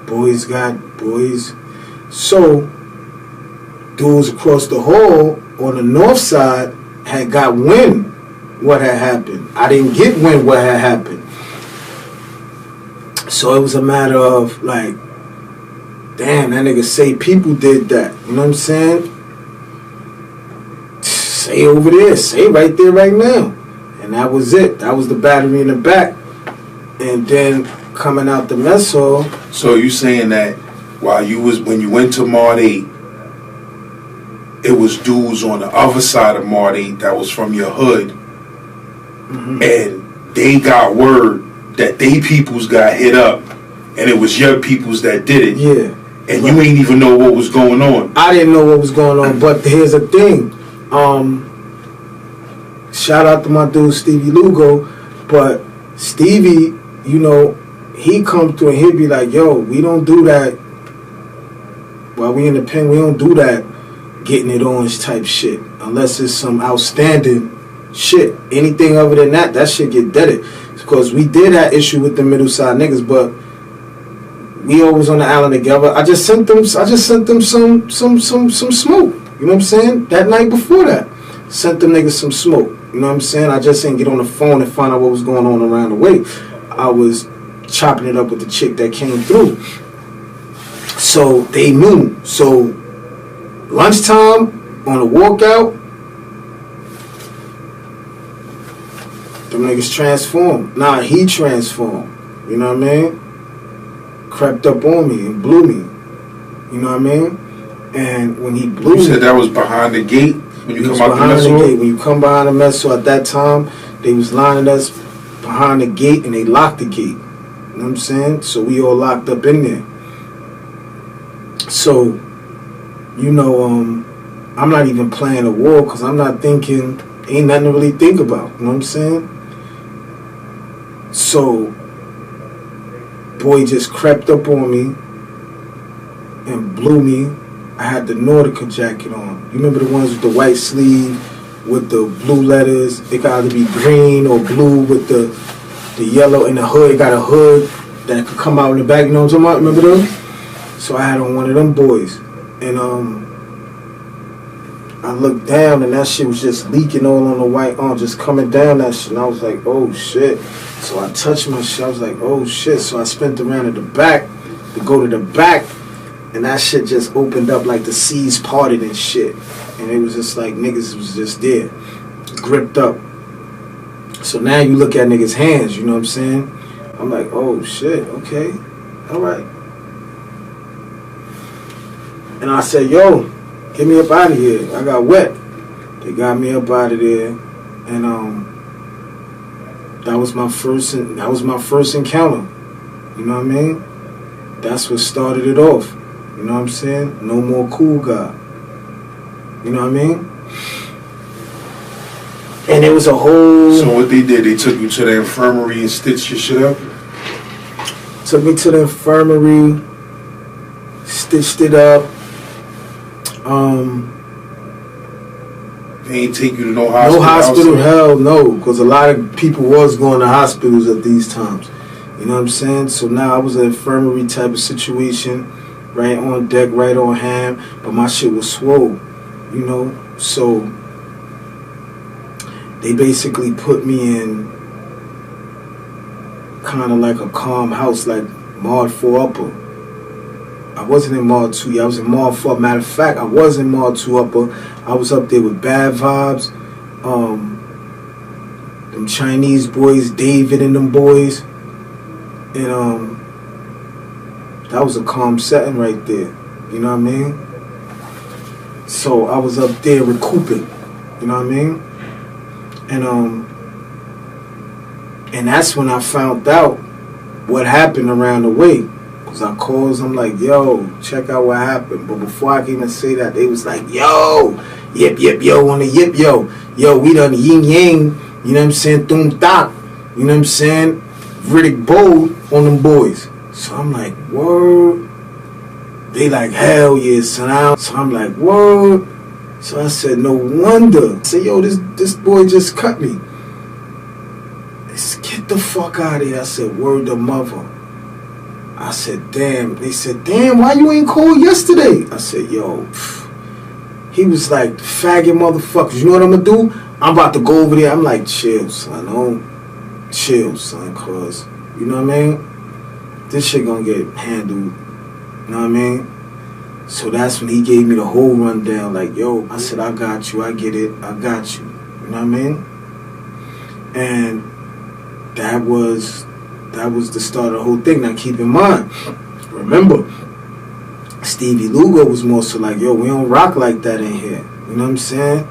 Boys got boys. So, dudes across the hall on the north side had got wind what had happened. I didn't get wind what had happened. So it was a matter of like, damn, that nigga say people did that. You know what I'm saying? Say over there, say right there, right now. And that was it. That was the battery in the back. And then coming out the mess hall. So you saying that when you went to Mod 8, it was dudes on the other side of Mod 8 that was from your hood, and they got word that they peoples got hit up, and it was your peoples that did it. Yeah. And you ain't even know what was going on. I didn't know what was going on, but here's the thing. Shout out to my dude Stevie Lugo, but Stevie, you know, he come through and he'd be like, yo, we don't do that. While we in the pen, we don't do that getting it on type shit. Unless it's some outstanding shit. Anything other than that, that shit get deaded. Because we did have issue with the middle side niggas, but we always on the island together. I just sent them some smoke. You know what I'm saying? That night before that, sent them niggas some smoke. You know what I'm saying? I just didn't get on the phone and find out what was going on around the way. I was chopping it up with the chick that came through. So they knew. So lunchtime on the walkout, them niggas transformed. Nah, he transformed. You know what I mean? Crept up on me and blew me. You know what I mean? And when he blew me... You said that was behind the gate? When you come out the mess hall? When you come behind the mess hall, at that time, they was lining us behind the gate and they locked the gate. You know what I'm saying? So we all locked up in there. So, you know, I'm not even playing a war because I'm not thinking, ain't nothing to really think about. You know what I'm saying? So, boy just crept up on me and blew me. I had the Nautica jacket on. You remember the ones with the white sleeve with the blue letters? It got to be green or blue with the yellow in the hood. It got a hood that could come out in the back. You know what I'm talking about? Remember them? So I had on one of them boys. And I looked down and that shit was just leaking all on the white arm, just coming down that shit. And I was like, oh shit. So I touched my shit. I was like, oh shit. So I spent around at the back to go to the back. And that shit just opened up like the seas parted and shit. And it was just like niggas was just there, gripped up. So now you look at niggas' hands, you know what I'm saying? I'm like, oh shit, okay, all right. And I said, yo, get me up out of here. I got wet. They got me up out of there. And that was my first encounter. You know what I mean? That's what started it off. You know what I'm saying? No more cool guy. You know what I mean? And it was a whole... So what they did, they took you to the infirmary and stitched your shit up? Took me to the infirmary, stitched it up. They ain't take you to no hospital? No hospital, hell no. Because a lot of people was going to hospitals at these times. You know what I'm saying? So now I was an infirmary type of situation. Right on deck, right on hand. But my shit was swole. You know? So they basically put me in kind of like a calm house, like Mod 4 Upper. I wasn't in Mod 2, I was in Mod 4. Matter of fact, I was in Mod 2 Upper. I was up there with Bad Vibes, them Chinese boys, David and them boys. And that was a calm setting right there. You know what I mean? So I was up there recouping. You know what I mean? And that's when I found out what happened around the way. Cause I called, I'm like, yo, check out what happened. But before I can even say that, they was like, yo, yip, yo, on the yip, yo, we done yin yang, you know what I'm saying, thum tak, you know what I'm saying, Riddick Bold on them boys. So I'm like, word. They like, hell yeah, son. So I'm like, word. So I said, no wonder. I said, yo, this boy just cut me. They said, get the fuck out of here. I said, word to mother. I said, damn. They said, damn, why you ain't called yesterday? I said, yo. He was like, faggot motherfuckers. You know what I'm gonna do? I'm about to go over there. I'm like, chill, son. Don't chill, son, cause, you know what I mean? This shit gonna get handled. You know what I mean? So that's when he gave me the whole rundown. Like, yo, I said, I got you. I get it. I got you. You know what I mean? And that was the start of the whole thing. Now, keep in mind, remember, Stevie Lugo was more so like, yo, we don't rock like that in here. You know what I'm saying?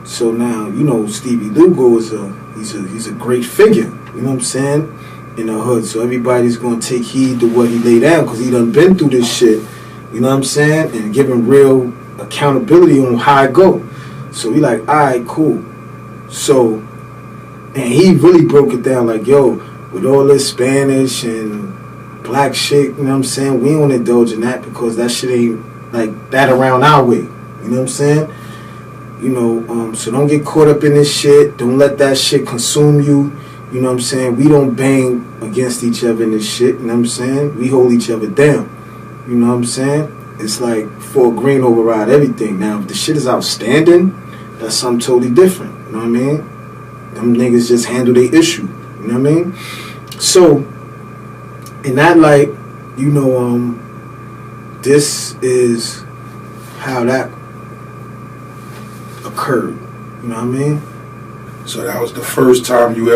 So now, you know, Stevie Lugo is he's a great figure. You know what I'm saying? In the hood. So everybody's going to take heed to what he laid down because he done been through this shit. You know what I'm saying? And give him real accountability on how it go. So we like, all right, cool. So, and he really broke it down like, yo, with all this Spanish and black shit, you know what I'm saying? We don't indulge in that because that shit ain't like that around our way. You know what I'm saying? You know, so don't get caught up in this shit. Don't let that shit consume you. You know what I'm saying? We don't bang against each other in this shit. You know what I'm saying? We hold each other down. You know what I'm saying? It's like for a green override everything. Now, if the shit is outstanding, that's something totally different. You know what I mean? Them niggas just handle their issue. You know what I mean? So, in that light, you know, this is how that occurred. You know what I mean? So that was the first time you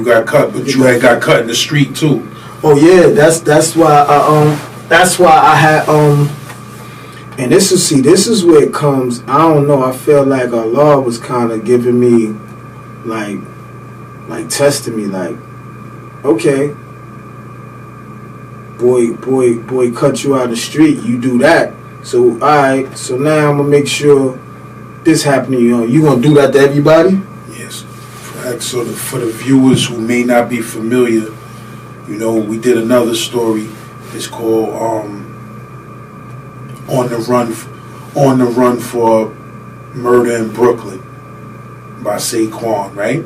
got cut, but you had got cut in the street too. Oh yeah, that's why I had and this is where it comes. I don't know. I feel like Allah was kind of giving me like testing me, like, okay, boy, cut you out of the street. You do that. So all right. So now I'm gonna make sure this happening. You gonna do that to everybody? Yes. So for the viewers who may not be familiar, we did another story. It's called On the Run for Murder in Brooklyn by Sequan, right?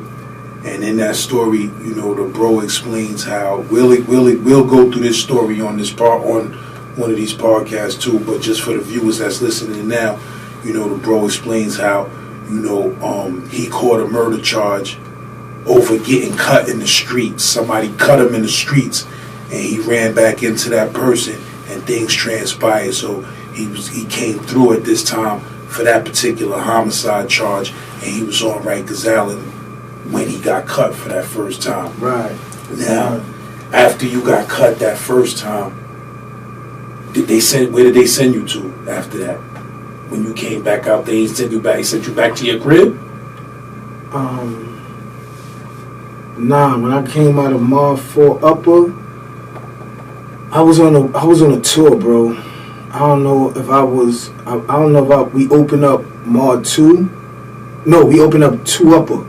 And in that story, the bro explains how we'll go through this story on one of these podcasts too. But just for the viewers that's listening now, the bro explains how he caught a murder charge over getting cut in the streets. Somebody cut him in the streets, and he ran back into that person, and things transpired. So he came through at this time for that particular homicide charge, and he was on Rikers Island when he got cut for that first time. Right. Now, after you got cut that first time, where did they send you to after that? When you came back out, they sent you back. They sent you back to your crib. Nah. When I came out of Mar 4 Upper, I was on a tour, bro. I don't know if we opened up Mar 2. No, we opened up 2 Upper.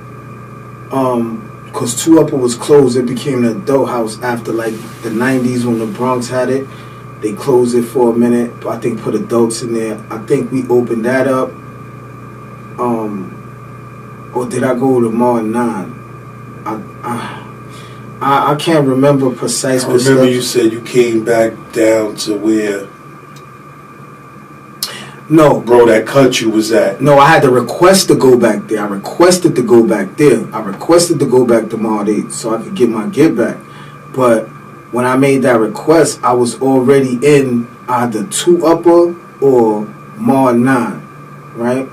Because 2 Upper was closed. It became an adult house after like the 90s when the Bronx had it. They closed it for a minute. I think put adults in there. I think we opened that up. Or did I go to Mar 9? I can't remember precise. I remember you said you came back down to where. No, bro, that cut you was at. No, I had to request to go back there. I requested to go back there. I requested to go back to Mar 8 so I could get my get back. But when I made that request, I was already in either 2 Upper or Mar 9, right?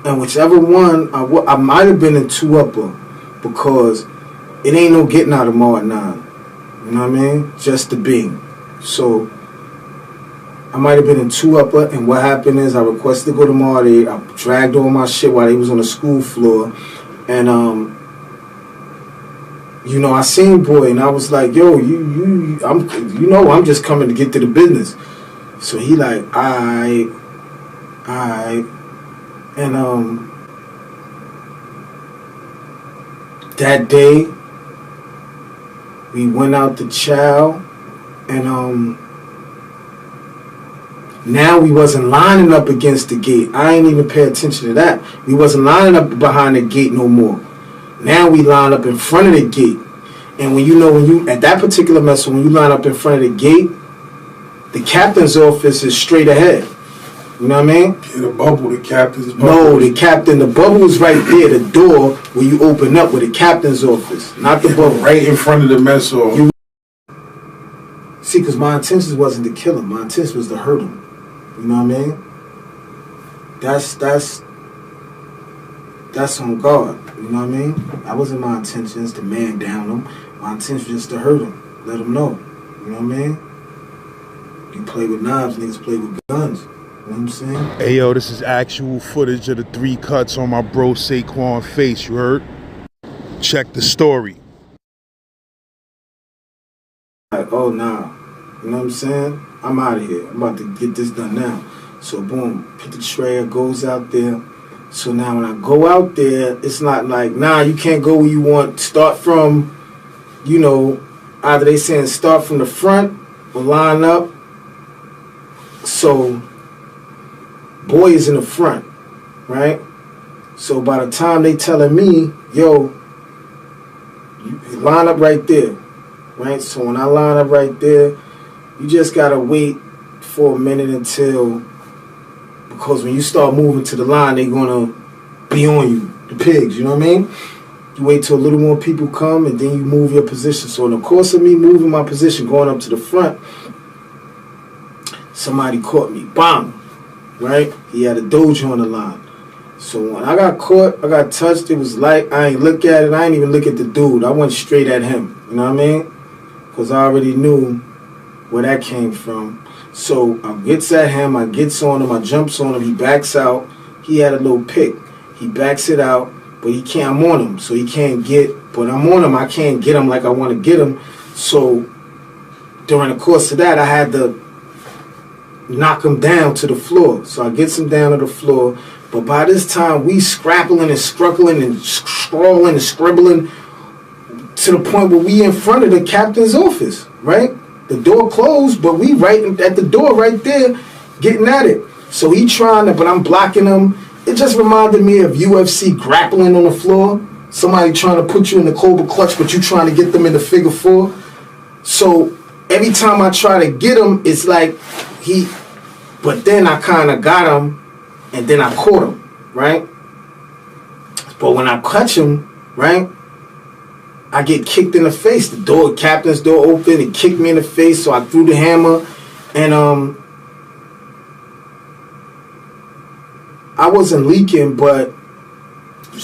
And whichever one, I might have been in 2 Upper because it ain't no getting out of Mar 9. You know what I mean? Just the being. So I might have been in 2 Upper, and what happened is I requested to go to Mar 8. I dragged all my shit while they was on the school floor. And I seen boy, and I was like, "Yo, I'm just coming to get to the business." So he like, "Alright," and that day we went out to chow, and now we wasn't lining up against the gate. I ain't even pay attention to that. We wasn't lining up behind the gate no more. Now we line up in front of the gate. And when you at that particular mess, when you line up in front of the gate, the captain's office is straight ahead. You know what I mean? In the bubble, the captain's bubble. No, the bubble is right there, the door where you open up with the captain's office, not the bubble. Right in front of the mess hall. See, because my intentions wasn't to kill him. My intention was to hurt him. You know what I mean? That's on God. You know what I mean? That wasn't my intentions to man down him. My intention was just to hurt him. Let him know. You know what I mean? You play with knives, niggas play with guns. You know what I'm saying? Hey yo, this is actual footage of the 3 cuts on my bro Sequan face, you heard? Check the story. Like, oh nah. You know what I'm saying? I'm out of here. I'm about to get this done now. So boom, put the tray, goes out there. So now when I go out there, it's not like, nah, you can't go where you want. Start from, either they saying start from the front or line up. So boy is in the front. right? So by the time they telling me, yo, you line up right there, right? So when I line up right there, you just gotta wait for a minute until, because when you start moving to the line, they gonna be on you, the pigs, you know what I mean? You wait till a little more people come, and then you move your position. So in the course of me moving my position, going up to the front, somebody caught me. Bang! Right? He had a dojo on the line. So when I got caught, I got touched, it was like, I ain't look at it, I ain't even look at the dude. I went straight at him. You know what I mean? Because I already knew where that came from. So I gets at him, I gets on him, I jumps on him, he backs out. He had a little pick. He backs it out. But he can't, I'm on him, so he can't get, but I'm on him, I can't get him like I want to get him. So during the course of that, I had to knock him down to the floor. So I gets him down to the floor, but by this time, we scrappling and struggling and scrawling and scribbling to the point where we in front of the captain's office, right? The door closed, but we right at the door right there getting at it. So he trying to, but I'm blocking him. It just reminded me of UFC grappling on the floor. Somebody trying to put you in the Cobra clutch, but you trying to get them in the figure four. So every time I try to get him, it's like but then I kind of got him, and then I caught him, right? But when I catch him, right, I get kicked in the face. The captain's door opened, it kicked me in the face, so I threw the hammer, and I wasn't leaking, but you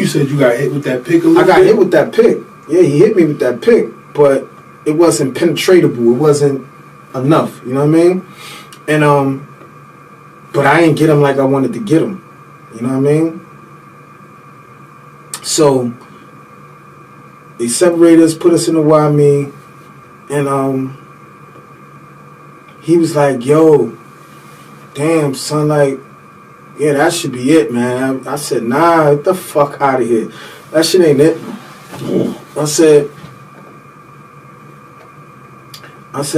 said you got hit with that pick a little I got bit? hit with that pick. Yeah, he hit me with that pick, but it wasn't penetratable. It wasn't enough. You know what I mean? And but I didn't get him like I wanted to get him. You know what I mean? So they separated us, put us in the YME, and he was like, "Yo, damn son, like." Yeah, that should be it, man. I said, nah, get the fuck out of here. That shit ain't it. I said,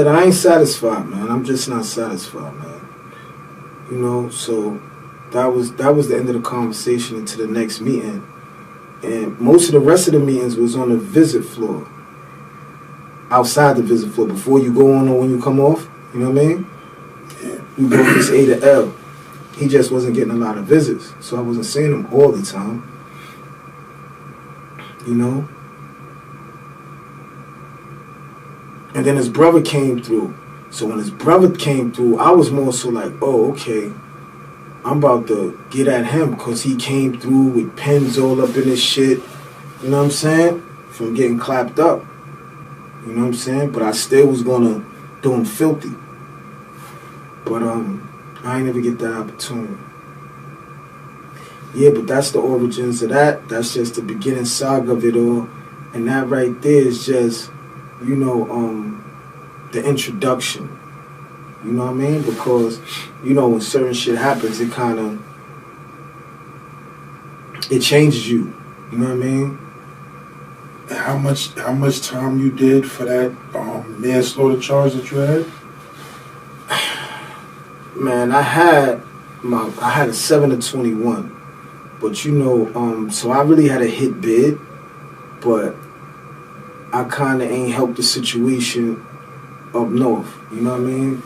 I ain't satisfied, man. I'm just not satisfied, man. You know, so that was the end of the conversation into the next meeting. And most of the rest of the meetings was on the visit floor. Outside the visit floor, before you go on or when you come off. You know what I mean? Yeah. We broke this A to L. He just wasn't getting a lot of visits, so I wasn't seeing him all the time. You know? And then his brother came through. So when his brother came through, I was more so like, oh, okay, I'm about to get at him because he came through with pens all up in his shit. You know what I'm saying? From getting clapped up. You know what I'm saying? But I still was going to do him filthy. But, I ain't never get that opportunity. Yeah, but that's the origins of that. That's just the beginning saga of it all. And that right there is just, you know, the introduction. You know what I mean? Because, you know, when certain shit happens, it kind of, it changes you. You know what I mean? How much time you did for that manslaughter charge that you had? Man, I had a 7 to 21, but you know, so I really had a hit bid, but I kind of ain't helped the situation up north. You know what I mean?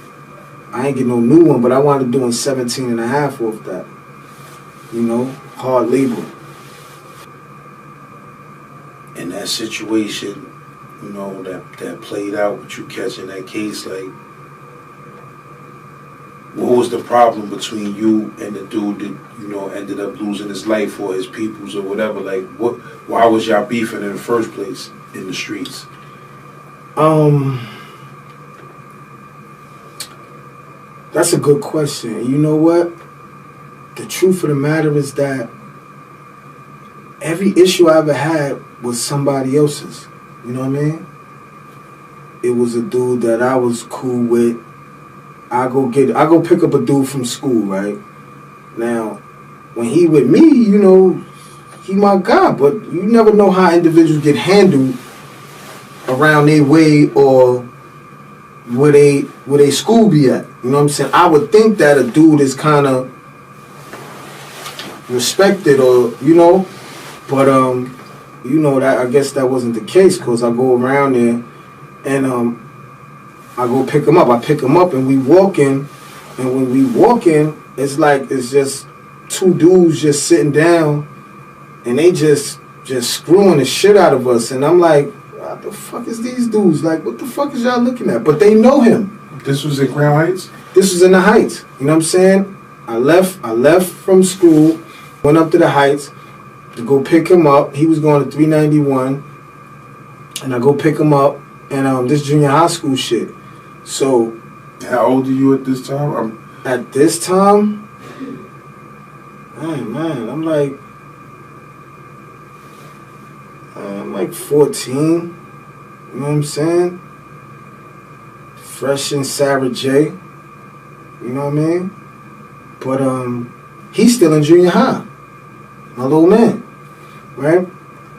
I ain't get no new one, but I wound up doing 17 and a half off that. You know, hard labor. In that situation, you know, that played out with you catching that case, like, what was the problem between you and the dude that, you know, ended up losing his life or his peoples or whatever? Like, why was y'all beefing in the first place in the streets? That's a good question. You know what? The truth of the matter is that every issue I ever had was somebody else's. You know what I mean? It was a dude that I was cool with. I go pick up a dude from school, right? Now, when he with me, you know, he my guy, but you never know how individuals get handled around their way or where they school be at. You know what I'm saying? I would think that a dude is kind of respected or, but, that I guess that wasn't the case because I go around there and I go pick him up. I pick him up and we walking, and when we walking, it's like it's just two dudes just sitting down and they just screwing the shit out of us. And I'm like, what the fuck is these dudes? Like, what the fuck is y'all looking at? But they know him. This was at Crown Heights? This was in the Heights. You know what I'm saying? I left from school, went up to the Heights to go pick him up. He was going to 391. And I go pick him up, and this junior high school shit. So, how old are you at this time? At this time, man, I'm like 14. You know what I'm saying? Fresh in Sarah J. You know what I mean? But he's still in junior high. My little man, right?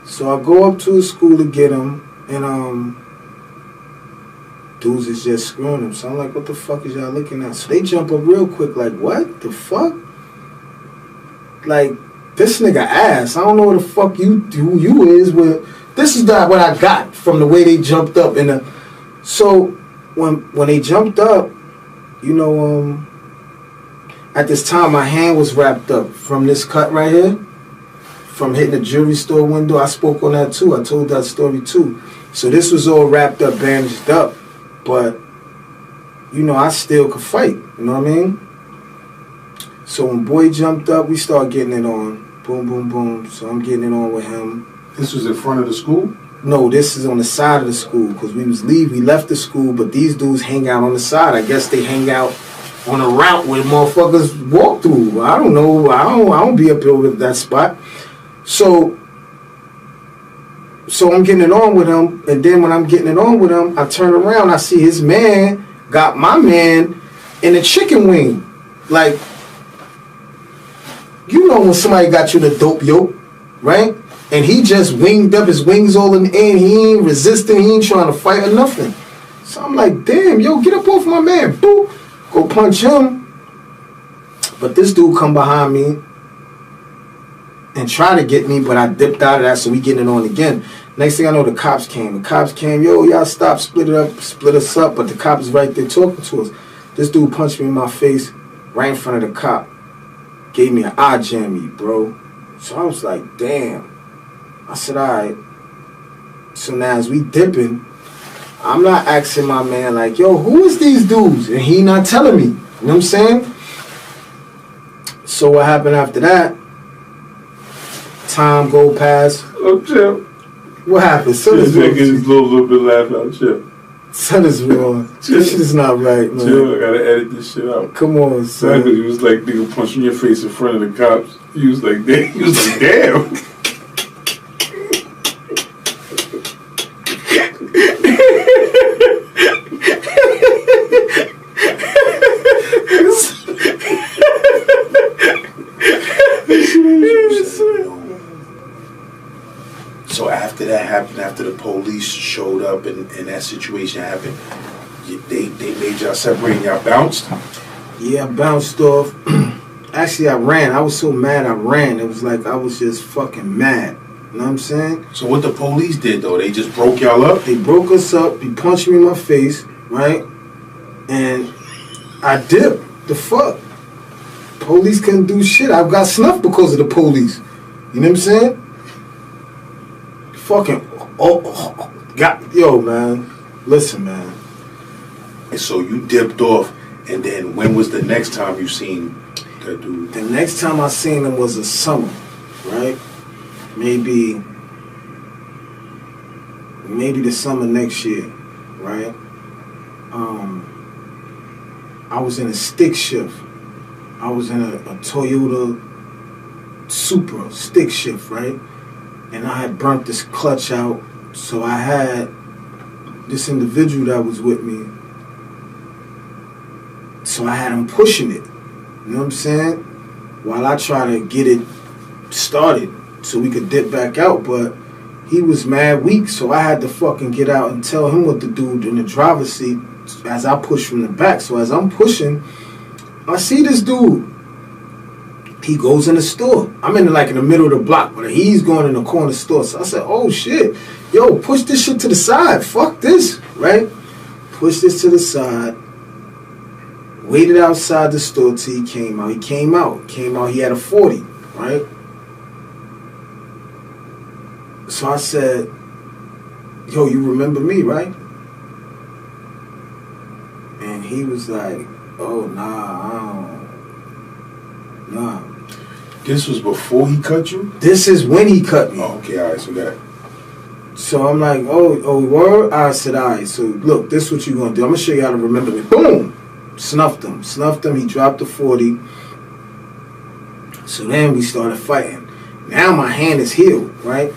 So I go up to his school to get him, and dudes is just screwing him. So I'm like, what the fuck is y'all looking at? So they jump up real quick, like, what the fuck? Like, this nigga ass. I don't know what the fuck who you is, but this is not what I got from the way they jumped up. So when they jumped up, at this time my hand was wrapped up from this cut right here, from hitting the jewelry store window. I spoke on that too. I told that story too. So this was all wrapped up, bandaged up, but I still could fight. You know what I mean? So when boy jumped up, we started getting it on. Boom, boom, boom. So I'm getting it on with him. This was in front of the school? No, this is on the side of the school because we left the school, but these dudes hang out on the side. I guess they hang out on a route where motherfuckers walk through. I don't know. I don't be up here with that spot. So I'm getting it on with him, and then when I'm getting it on with him, I turn around, I see his man got my man in a chicken wing. Like, when somebody got you in a dope yoke, right? And he just winged up, his wings all in the air, and he ain't resisting, he ain't trying to fight or nothing. So I'm like, damn, yo, get up off my man. Boop. Go punch him. But this dude come behind me and try to get me, but I dipped out of that, so we getting it on again. Next thing I know, the cops came. The cops came, yo, y'all stop, split us up, but the cop is right there talking to us. This dude punched me in my face right in front of the cop. Gave me an eye jammy, bro. So I was like, damn. I said, all right. So now as we dipping, I'm not asking my man like, yo, who is these dudes? And he not telling me. You know what I'm saying? So what happened after that? Time go past. Oh, Chip. What happened? Son is wrong. Just a little bit laugh out, Chip. Son is wrong. This shit is not right, man. Chip, I gotta edit this shit out. Come on, son. He was like, nigga punching your face in front of the cops. He was like, damn. So after that happened, after the police showed up and that situation happened, they made y'all separate and y'all bounced? Yeah, I bounced off. Actually, I ran. I was so mad I ran. It was like I was just fucking mad. You know what I'm saying? So what the police did, though? They just broke y'all up? They broke us up. He punched me in my face, right? And I dipped. The fuck? Police couldn't do shit. I got snuffed because of the police. You know what I'm saying? Fucking, yo, man. Listen, man. And so you dipped off, and then when was the next time you seen that dude? The next time I seen him was a summer, right? Maybe the summer next year, right? I was in a stick shift. I was in a Toyota Supra stick shift, right? And I had burnt this clutch out, so I had this individual that was with me. So I had him pushing it, you know what I'm saying? While I try to get it started so we could dip back out, but he was mad weak, so I had to fucking get out and tell him what to do in the driver's seat as I push from the back. So as I'm pushing, I see this dude He goes in the store. I'm in the middle of the block, but he's going in the corner store. So I said, oh shit, yo, push this shit to the side. Fuck this, right? Push this to the side. Waited outside the store till he came out. He came out. He had a 40, right? So I said, yo, you remember me, right? And he was like, oh, nah. This was before he cut you? This is when he cut me. Oh, okay, all right, so that. So I'm like, oh, word? I said, all right, so look, this is what you're going to do. I'm going to show you how to remember me. Boom! Snuffed him. He dropped the 40. So then we started fighting. Now my hand is healed, right?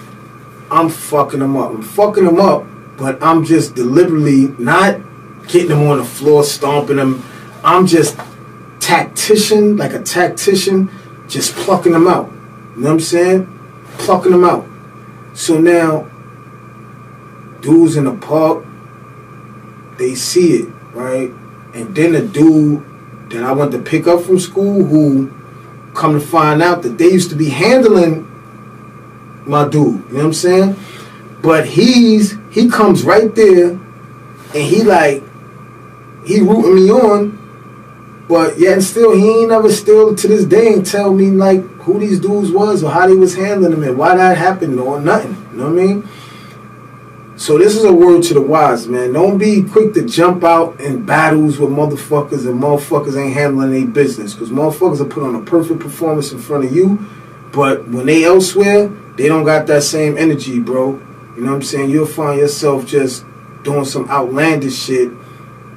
I'm fucking him up, but I'm just deliberately not getting him on the floor, stomping him. I'm just like a tactician, just plucking him out. You know what I'm saying? Plucking him out. So now, dudes in the park, they see it, right? And then the dude that I went to pick up from school, who come to find out that they used to be handling my dude, you know what I'm saying? But he comes right there, and he rooting me on, but yet and still he ain't never still to this day ain't tell me like who these dudes was or how they was handling them and why that happened or nothing. You know what I mean? So this is a word to the wise, man. Don't be quick to jump out in battles with motherfuckers and motherfuckers ain't handling their business, because motherfuckers will put on a perfect performance in front of you, but when they elsewhere, they don't got that same energy, bro. You know what I'm saying? You'll find yourself just doing some outlandish shit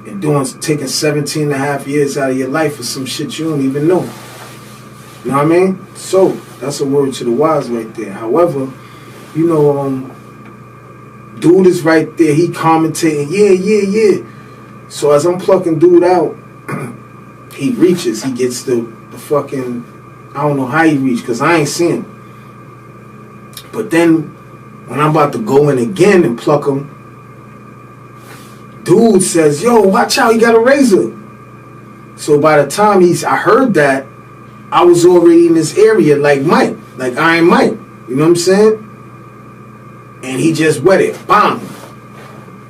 and taking 17 and a half years out of your life for some shit you don't even know. You know what I mean? So, that's a word to the wise right there. However, you know, dude is right there. He commentating, yeah. So as I'm plucking dude out, he reaches. He gets the fucking, I don't know how he reached, because I ain't seen him. But then, when I'm about to go in again and pluck him, dude says, yo, watch out, he got a razor. So by the time I heard that, I was already in this area like Iron Mike. You know what I'm saying? And he just wet it. Bam!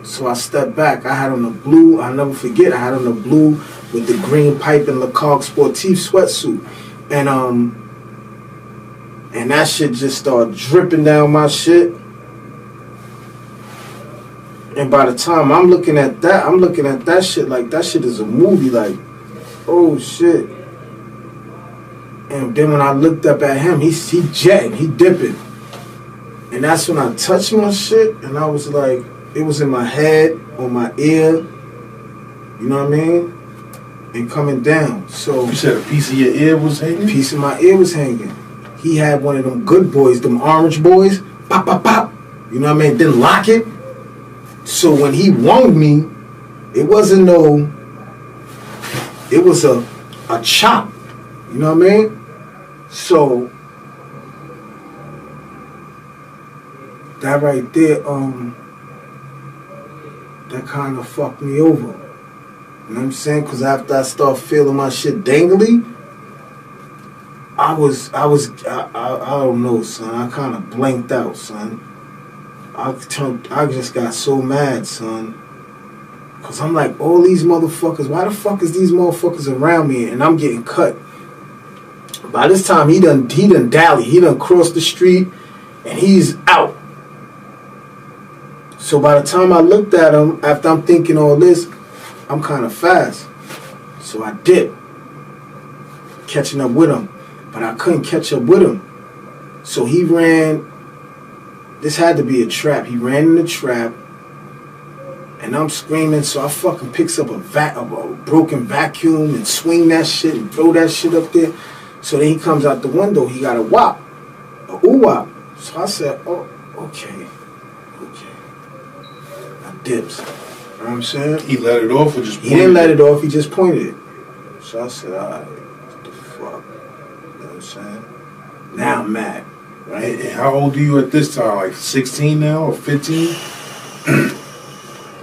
So I stepped back. I had on the blue, I'll never forget, I had on the blue with the green pipe and Lecoq Sportif sweatsuit. And that shit just started dripping down my shit. And by the time I'm looking at that shit like that shit is a movie, like, oh shit. And then when I looked up at him, he jetting, he dipping. And that's when I touched my shit, and I was like, it was in my head, on my ear, you know what I mean? And coming down. So you said a piece of your ear was hanging? A piece of my ear was hanging. He had one of them good boys, them orange boys, pop, pop, pop. You know what I mean? Didn't lock it. So when he wronged me, it was a chop. You know what I mean? So that right there, that kind of fucked me over. You know what I'm saying? Because after I started feeling my shit dangly, I don't know, son. I kind of blanked out, son. I just got so mad, son. Because I'm like, all these motherfuckers, why the fuck is these motherfuckers around me and I'm getting cut? By this time, he done dally. He done crossed the street and he's out. So by the time I looked at him, after I'm thinking all this, I'm kind of fast. So I dipped, catching up with him. But I couldn't catch up with him. So he ran. This had to be a trap. He ran in the trap. And I'm screaming, so I fucking picks up a broken vacuum and swing that shit and throw that shit up there. So then he comes out the window. He got a wop, a oo-wop. So I said, oh, okay. I dips. You know what I'm saying? He let it off or just pointed? He didn't let it off. He just pointed it. So I said, all right, what the fuck? You know what I'm saying? Now I'm mad, right? And how old are you at this time? Like 16 now or 15?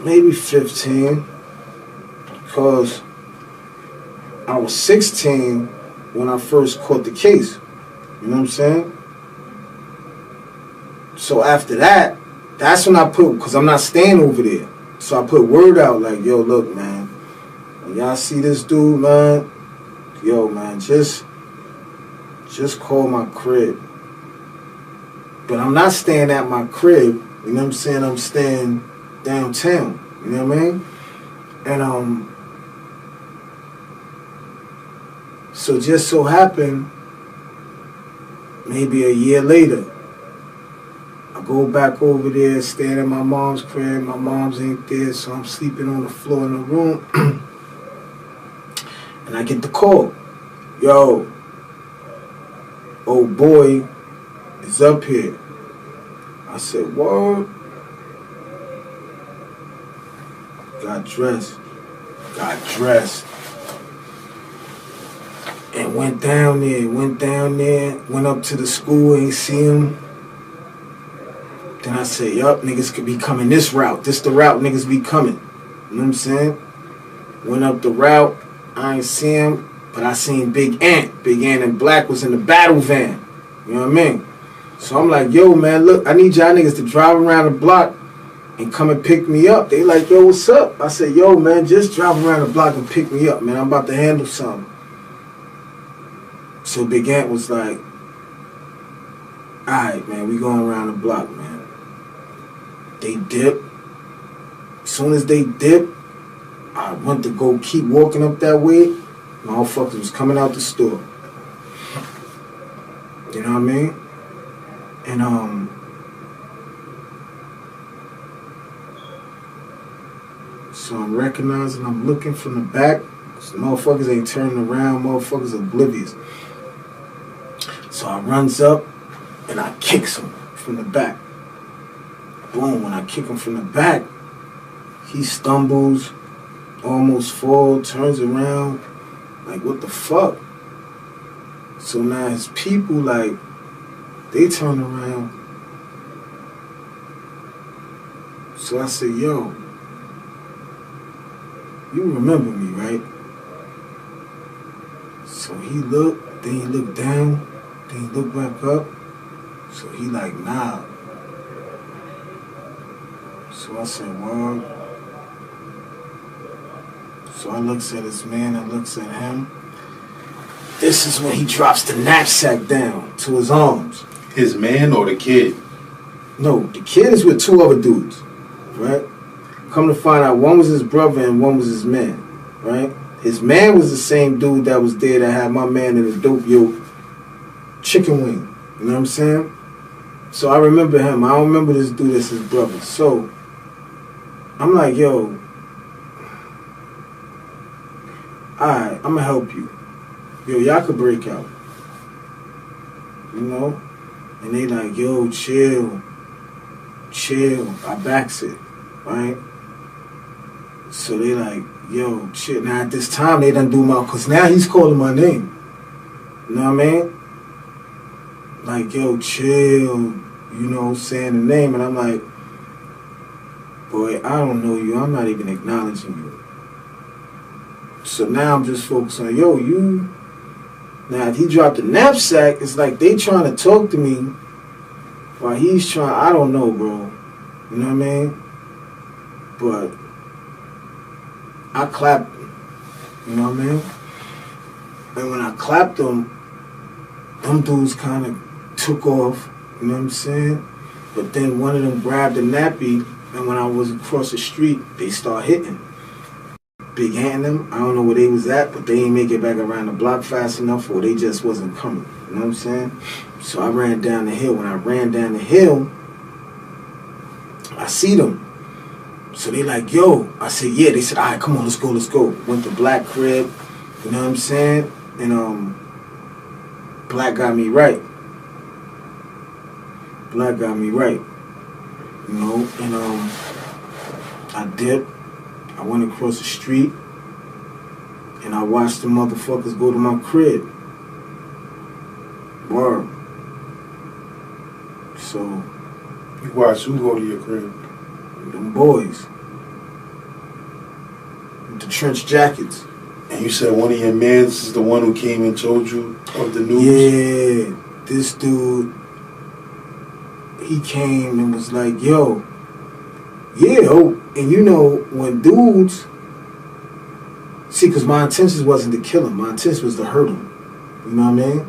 Maybe 15. Because I was 16 when I first caught the case. You know what I'm saying? So after that, that's when I put, because I'm not staying over there. So I put word out like, yo, look, man, when y'all see this dude, man, yo, man, just call my crib. But I'm not staying at my crib, you know what I'm saying? I'm staying downtown, you know what I mean? And so just so happened, maybe a year later, I go back over there, staying at my mom's crib. My mom's ain't there, so I'm sleeping on the floor in the room. And I get the call. Yo, old boy is up here. I said, what? Got dressed. And went down there, went up to the school, ain't see him. Then I said, yup, niggas could be coming this route. This the route niggas be coming. You know what I'm saying? Went up the route, I ain't see him, but I seen Big Ant. Big Ant in black was in the battle van. You know what I mean? So I'm like, yo, man, look, I need y'all niggas to drive around the block and come and pick me up. They like, yo, what's up? I said, yo, man, just drive around the block and pick me up, man. I'm about to handle something. So Big Ant was like, alright, man, we going around the block, man. They dip. As soon as they dip, I went to go keep walking up that way. Motherfuckers was coming out the store. You know what I mean? And so I'm recognizing, I'm looking from the back. Motherfuckers ain't turning around. Motherfuckers oblivious. So I runs up and I kicks him from the back. Boom, when I kick him from the back, he stumbles, almost falls, turns around, like, what the fuck? So now his people, like, they turn around. So I said, yo, you remember me, right? So he looked, then he looked down, then he looked back up. So he like, nah. So I said, well. So I looks at this man, I looks at him. This is when he drops the knapsack down to his arms. His man or the kid? No, the kid is with two other dudes, right? Come to find out, one was his brother and one was his man, right? His man was the same dude that was there that had my man in the dope yo chicken wing. You know what I'm saying? So I remember him. I don't remember this dude as his brother. So I'm like, yo, alright, I'm gonna help you. Yo, y'all could break out. You know? And they like, yo, chill. I backs it, right? So they like, yo, shit. Now at this time they done do my, cause now he's calling my name. You know what I mean? Like, yo, chill. You know, saying the name, and I'm like, boy, I don't know you. I'm not even acknowledging you. So now I'm just focused on, yo, you. Now if he dropped the knapsack, it's like they trying to talk to me while he's trying, I don't know, bro. You know what I mean? But I clapped him. You know what I mean? And when I clapped him, them dudes kind of took off. You know what I'm saying? But then one of them grabbed a nappy, and when I was across the street, they start hitting. Big Ant them, I don't know where they was at, but they ain't make it back around the block fast enough, or they just wasn't coming. You know what I'm saying? So I ran down the hill. When I ran down the hill, I see them. So they like, yo. I said, yeah. They said, all right, come on, let's go. Went to Black crib. You know what I'm saying? And Black got me right. You know, and I dipped. I went across the street, and I watched the motherfuckers go to my crib. Word. So. You watched who go to your crib? Them boys. With the trench jackets. And you said one of your mans is the one who came and told you of the news? Yeah, this dude, he came and was like, yo, and you know, when dudes, see, because my intentions wasn't to kill him, my intention was to hurt him. You know what I mean?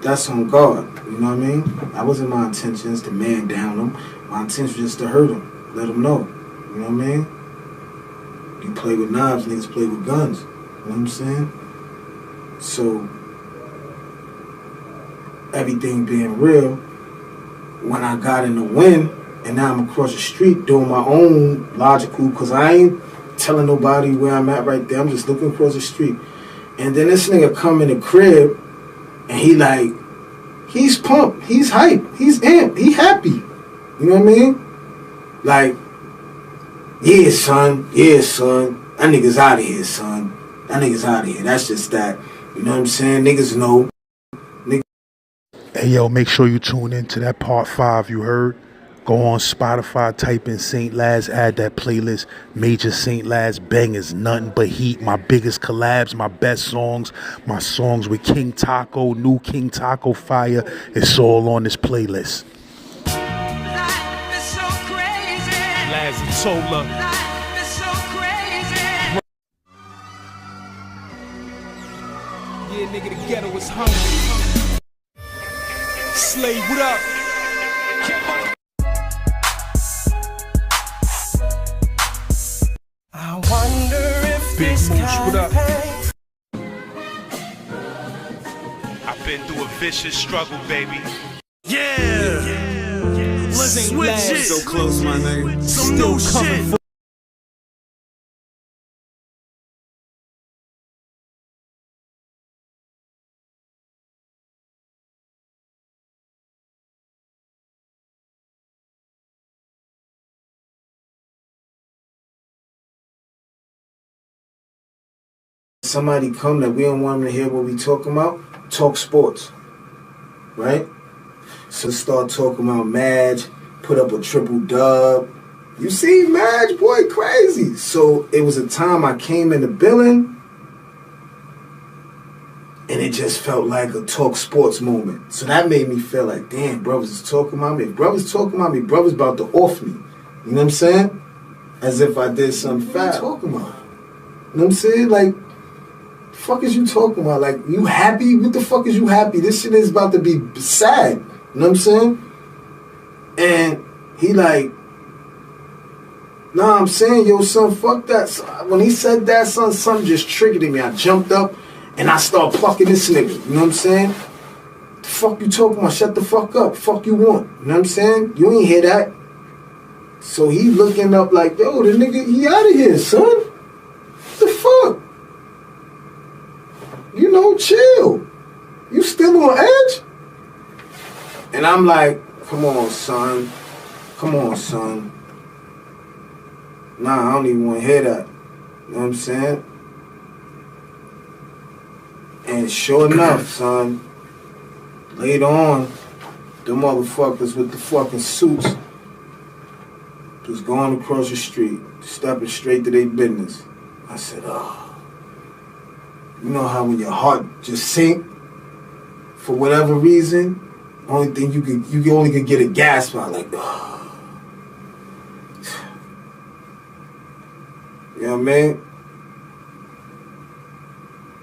That's on God. You know what I mean? That wasn't my intentions to man down him. My intention was just to hurt him, let him know. You know what I mean? You play with knives, niggas play with guns. You know what I'm saying? So, everything being real, when I got in the wind, and now I'm across the street doing my own logical, because I ain't telling nobody where I'm at right there. I'm just looking across the street. And then this nigga come in the crib, and he's pumped, he's hype, he's amped, he happy. You know what I mean? Like, yeah, son, that nigga's out of here, son. That nigga's out of here. That's just that. You know what I'm saying? Niggas know. Hey, yo, make sure you tune in to that part 5, you heard? Go on Spotify, type in St. Laz, add that playlist. Major St. Laz bangers, nothing but heat. My biggest collabs, my best songs, my songs with King Taco, new King Taco Fire. It's all on this playlist. Life is so crazy. Laz and Tola. Life is so crazy. Yeah, nigga, the ghetto is hungry. Slave, what up? I wonder if Big this Mooch, what up? campaign I've been through a vicious struggle, baby. Let's St. switch Laz, it. so close, my nigga. Some new shit. Somebody come that we don't want them to hear what we talking about, talk sports, right? So start talking about Madge, put up a triple dub. You see Madge, boy, crazy. So it was a time I came in the building, and it just felt like a talk sports moment. So that made me feel like, damn, brothers is talking about me. If brothers talking about me, brothers about to off me. You know what I'm saying? As if I did something foul. Talking about? You know what I'm saying? Like, fuck is you talking about? Like, you happy? What the fuck is you happy? This shit is about to be sad. You know what I'm saying? And he like, nah, I'm saying, yo, son, fuck that. So when he said that, son, something just triggered in me. I jumped up and I started plucking this nigga. You know what I'm saying? The fuck you talking about? Shut the fuck up. Fuck you want. You know what I'm saying? You ain't hear that. So he looking up like, yo, the nigga, he out of here, son. What the fuck? You know, chill. You still on edge? And I'm like, come on, son. Come on, son. Nah, I don't even want to hear that. You know what I'm saying? And sure enough, son, later on, the motherfuckers with the fucking suits was going across the street, stepping straight to their business. I said, oh. You know how when your heart just sink for whatever reason, only thing you only could get a gasp out, like, oh. You know what I mean?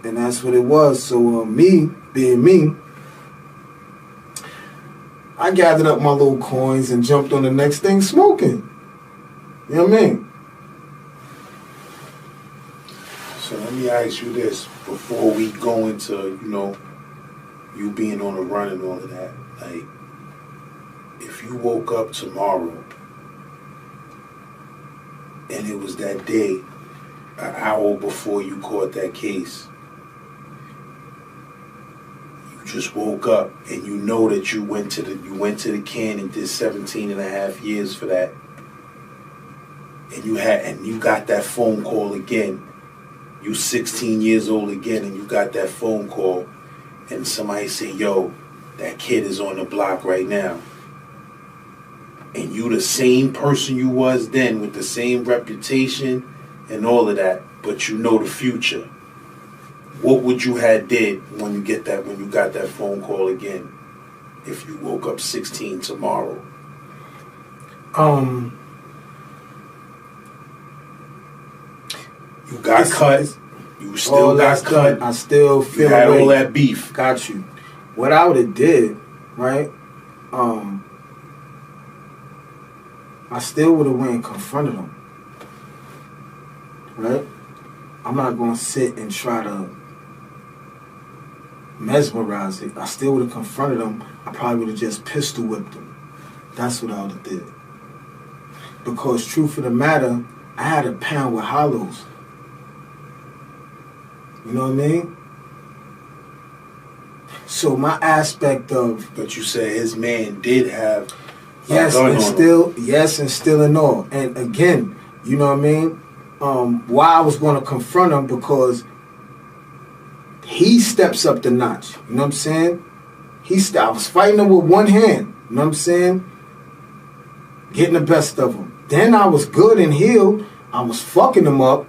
And that's what it was. So me, being me, I gathered up my little coins and jumped on the next thing smoking. You know what I mean? So let me ask you this before we go into, you being on the run and all of that. Like, if you woke up tomorrow and it was that day, an hour before you caught that case, you just woke up and you know that you went to the can and did 17 and a half years for that, and you got that phone call again. You 16 years old again, and you got that phone call, and somebody say, yo, that kid is on the block right now. and you the same person you was then with the same reputation and all of that, but you know the future, what would you have did when you got that phone call again? If you woke up 16 tomorrow? You got cut. You still got cut. I still feel you had away. all that beef. Got you. What I would have did, right? I still would have went and confronted him. Right? I'm not going to sit and try to mesmerize it. I still would have confronted him. I probably would have just pistol whipped him. That's what I would have did. Because truth of the matter, I had a pound with hollows. You know what I mean? So my aspect of... But you said his man did have yes, a gun and on still, him. yes, and still and all. And again, you know what I mean? Why I was going to confront him, because he steps up the notch. You know what I'm saying? I was fighting him with one hand. You know what I'm saying? Getting the best of him. Then I was good and healed. I was fucking him up.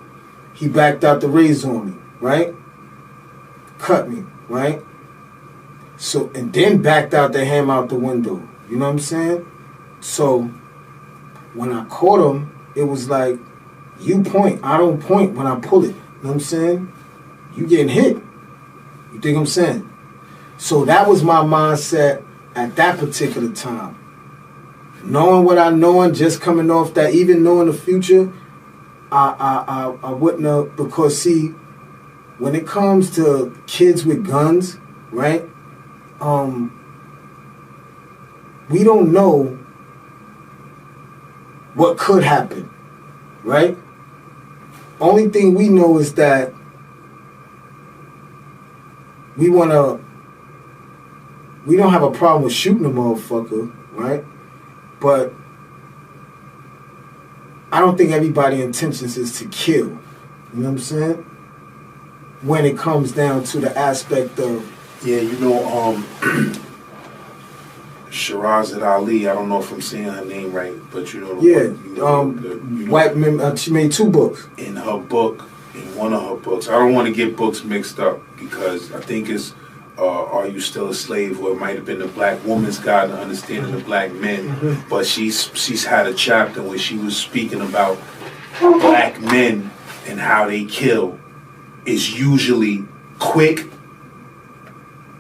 He backed out the rays on me, right? Cut me, right? So, and then backed out the ham out the window. You know what I'm saying? So, when I caught him, it was like, you point, I don't point when I pull it. You know what I'm saying? You getting hit. You think I'm saying? So that was my mindset at that particular time. Knowing what I know and just coming off that, even knowing the future, I wouldn't have, because see, when it comes to kids with guns, right? We don't know what could happen, right? Only thing we know is that we don't have a problem with shooting a motherfucker, right? But I don't think everybody's intentions is to kill. You know what I'm saying? When it comes down to the aspect of... Yeah, you know, Shirazad Ali, I don't know if I'm saying her name right, but you know... White men, she made 2 books. In her book, in one of her books, I don't want to get books mixed up, because I think it's Are You Still a Slave? Or it might have been The Black Woman's Guide to Understanding the Black Men. Mm-hmm. But she's had a chapter where she was speaking about black men and how they kill is usually quick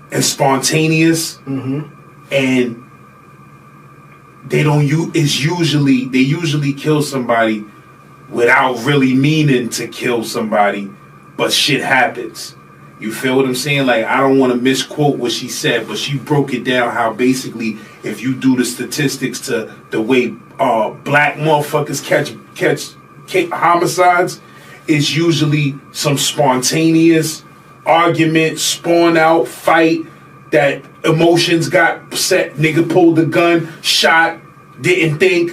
and spontaneous, and they usually kill somebody without really meaning to kill somebody, but shit happens. You feel what I'm saying? Like, I don't want to misquote what she said, but she broke it down how basically if you do the statistics to the way black motherfuckers catch homicides, is usually some spontaneous argument, spawn out, fight, that emotions got set, nigga pulled the gun, shot, didn't think,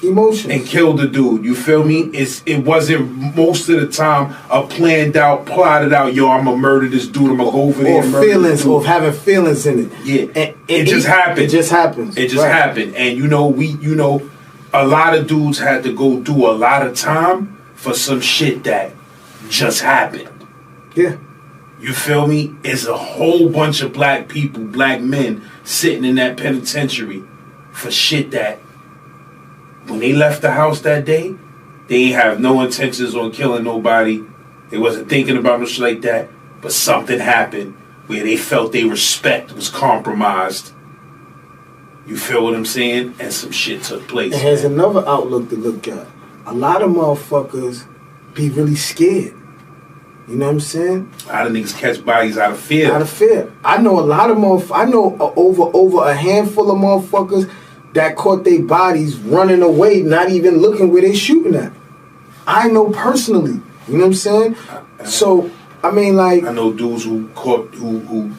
emotions, and killed the dude. You feel me? It wasn't most of the time a planned out, plotted out, yo, I'm gonna murder this dude, I'm gonna go over there and murder feelings, this dude. or having feelings in it. Yeah. And it just happened. It just happens. It just happened. And a lot of dudes had to go through a lot of time for some shit that just happened. Yeah. You feel me? It's a whole bunch of black people, black men, sitting in that penitentiary for shit that when they left the house that day, they ain't have no intentions on killing nobody. They wasn't thinking about no shit like that. But something happened where they felt their respect was compromised. You feel what I'm saying? And some shit took place. And there's another outlook to look at. A lot of motherfuckers be really scared. You know what I'm saying? A lot of niggas catch bodies out of fear. Out of fear. I know a lot of motherfuckers. I know over a handful of motherfuckers that caught their bodies running away, not even looking where they shooting at. I know personally. You know what I'm saying? So, I mean, like... I know dudes who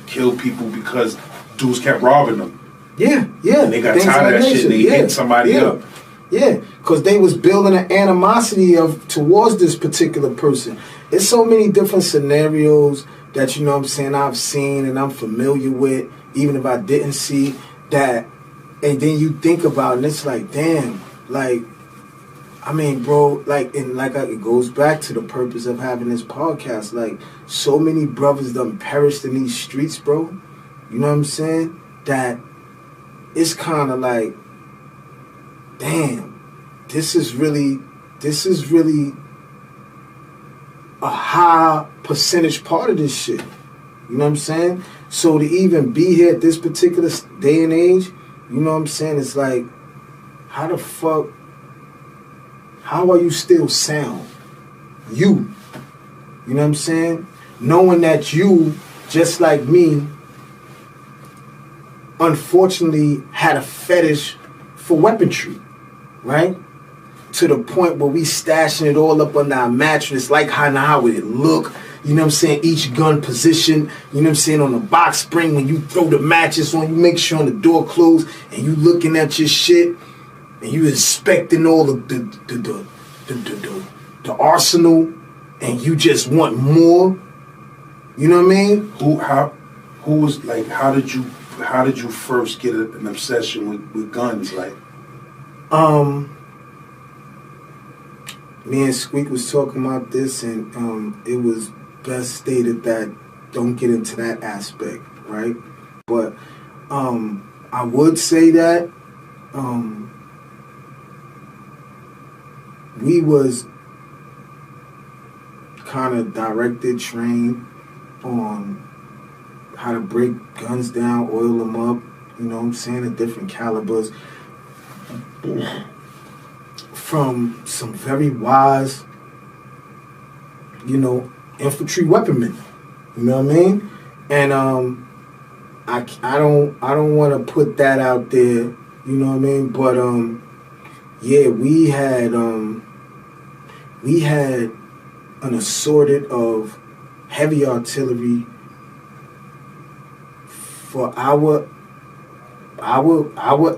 killed people because dudes kept robbing them. Yeah. And they got tired of that shit and they hit somebody up. Yeah, because they was building an animosity towards this particular person. It's so many different scenarios that, you know what I'm saying, I've seen and I'm familiar with, even if I didn't see, that And then you think about it, and it's like, damn, like, I mean, bro, like, and like, it goes back to the purpose of having this podcast. Like, so many brothers done perished in these streets, bro. You know what I'm saying? That it's kind of like, damn, this is really a high percentage part of this shit. You know what I'm saying? So to even be here at this particular day and age, you know what I'm saying? It's like, how the fuck, how are you still sound? You know what I'm saying? Knowing that you, just like me, unfortunately had a fetish for weaponry, right? To the point where we stashing it all up under our mattress, like how it look, you know what I'm saying? Each gun position, you know what I'm saying, on the box spring, when you throw the matches on, you make sure on the door closed, and you looking at your shit, and you inspecting all the arsenal, and you just want more. You know what I mean? Who was like? How did you first get an obsession with guns? Like, me and Squeak was talking about this, and it was best stated that don't get into that aspect, right? But I would say that we was kind of directed, trained on how to break guns down, oil them up, you know what I'm saying, at different calibers, from some very wise, you know, infantry weaponmen. You know what I mean? And I don't want to put that out there, you know what I mean? But yeah, we had an assorted of heavy artillery for our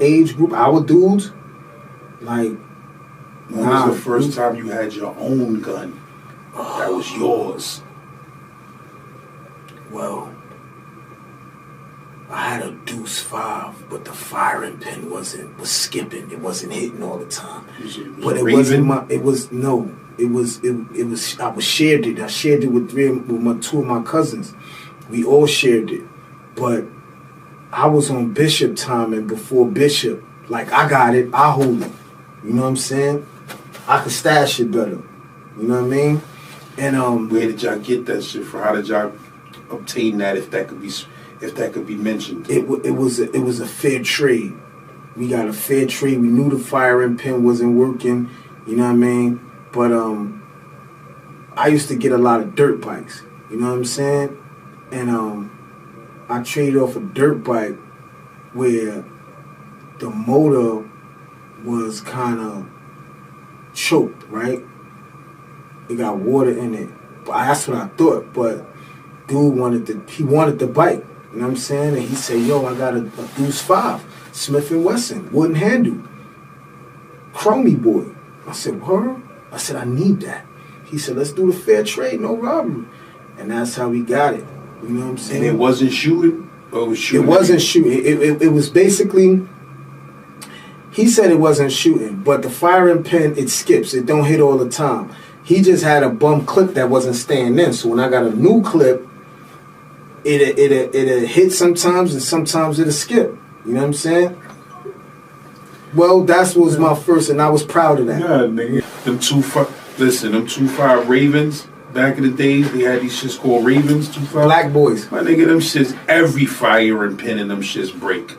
age group, our dudes. Like, when was the first time you had your own gun that was yours? Well, I had a Deuce 5, but the firing pin was skipping. It wasn't hitting all the time. But it wasn't my. It was no. It was. I was shared it. I shared it with two of my cousins. We all shared it, but I was on Bishop time, and before Bishop, like, I got it. I hold it. You know what I'm saying? I could stash it better. You know what I mean? And where did y'all get that shit from? How did y'all obtain that? If that could be mentioned. It was a fair trade. We got a fair trade. We knew the firing pin wasn't working. You know what I mean? But I used to get a lot of dirt bikes. You know what I'm saying? And I traded off a dirt bike where the motor was kind of choked, right? It got water in it. But that's what I thought. But dude wanted the bike. You know what I'm saying? And he said, yo, I got a Deuce 5, Smith & Wesson, wooden handle, chromey boy. I said, what? I said, I need that. He said, let's do the fair trade, no robbery. And that's how we got it. You know what I'm saying? And it wasn't shooting? Or it was shooting? It wasn't shooting. It was basically, he said it wasn't shooting, but the firing pin, it skips. It don't hit all the time. He just had a bum clip that wasn't staying in. So when I got a new clip, it'll hit sometimes, and sometimes it'll skip. You know what I'm saying? Well, that was my first, and I was proud of that. Yeah, nigga. Them 2.5 Ravens, back in the days, they had these shits called Ravens, 2.5. Black boys. My nigga, them shits, every firing pin in them shits break.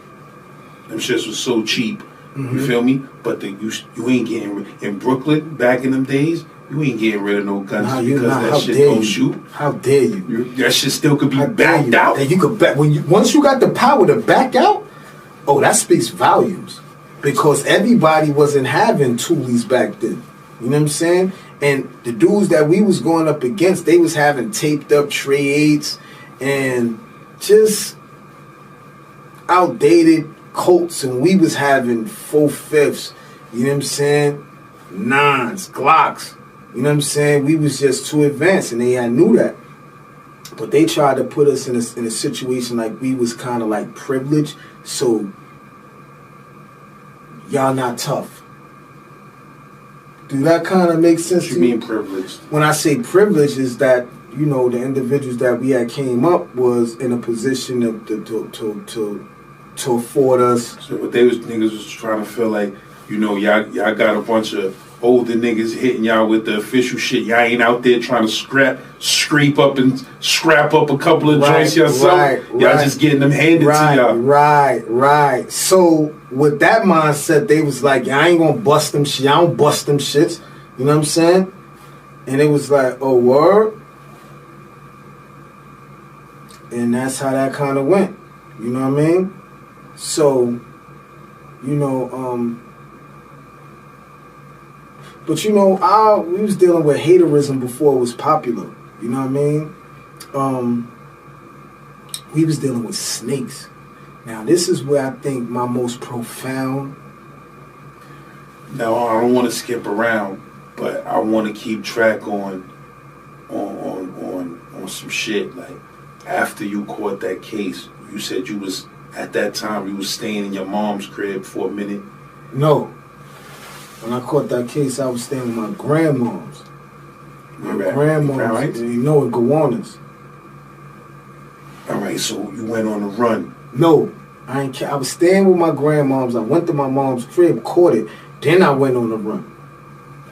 Them shits was so cheap. Mm-hmm. You feel me? But you ain't getting, in Brooklyn, back in them days, you ain't getting rid of no guns because that shit don't shoot. How dare you? That shit still could be backed out. And you could back once you got the power to back out. Oh, that speaks volumes, because everybody wasn't having toolies back then. You know what I'm saying? And the dudes that we was going up against, they was having taped up Trey 8s and just outdated Colts, and we was having 4.5s. You know what I'm saying? 9s, Glocks. You know what I'm saying? We was just too advanced, and I knew that. But they tried to put us in a situation like we was kind of like privileged. So y'all not tough. Do that kind of make sense What to you you? mean privileged? When I say privilege, is that you know the individuals that we had came up was in a position to afford us. So what they was niggas was trying to feel like, you know, y'all got a bunch of older niggas hitting y'all with the official shit. Y'all ain't out there trying to scrape up a couple of joints yourself. Y'all just getting them handed to y'all. Right. So with that mindset, they was like, I ain't gonna bust them shit. I don't bust them shits. You know what I'm saying? And it was like, oh, word? And that's how that kind of went. You know what I mean? So, you know, but you know, we was dealing with haterism before it was popular. You know what I mean? We was dealing with snakes. Now, this is where I think my most profound. Now, I don't want to skip around, but I want to keep track on some shit. Like, after you caught that case, you said you was, at that time, you was staying in your mom's crib for a minute. No. When I caught that case, I was staying with my grandmom's. My grandmom's, right? you know, in Gowanus. All right, so you went on a run. No, I was staying with my grandmom's. I went to my mom's crib, caught it. Then I went on the run.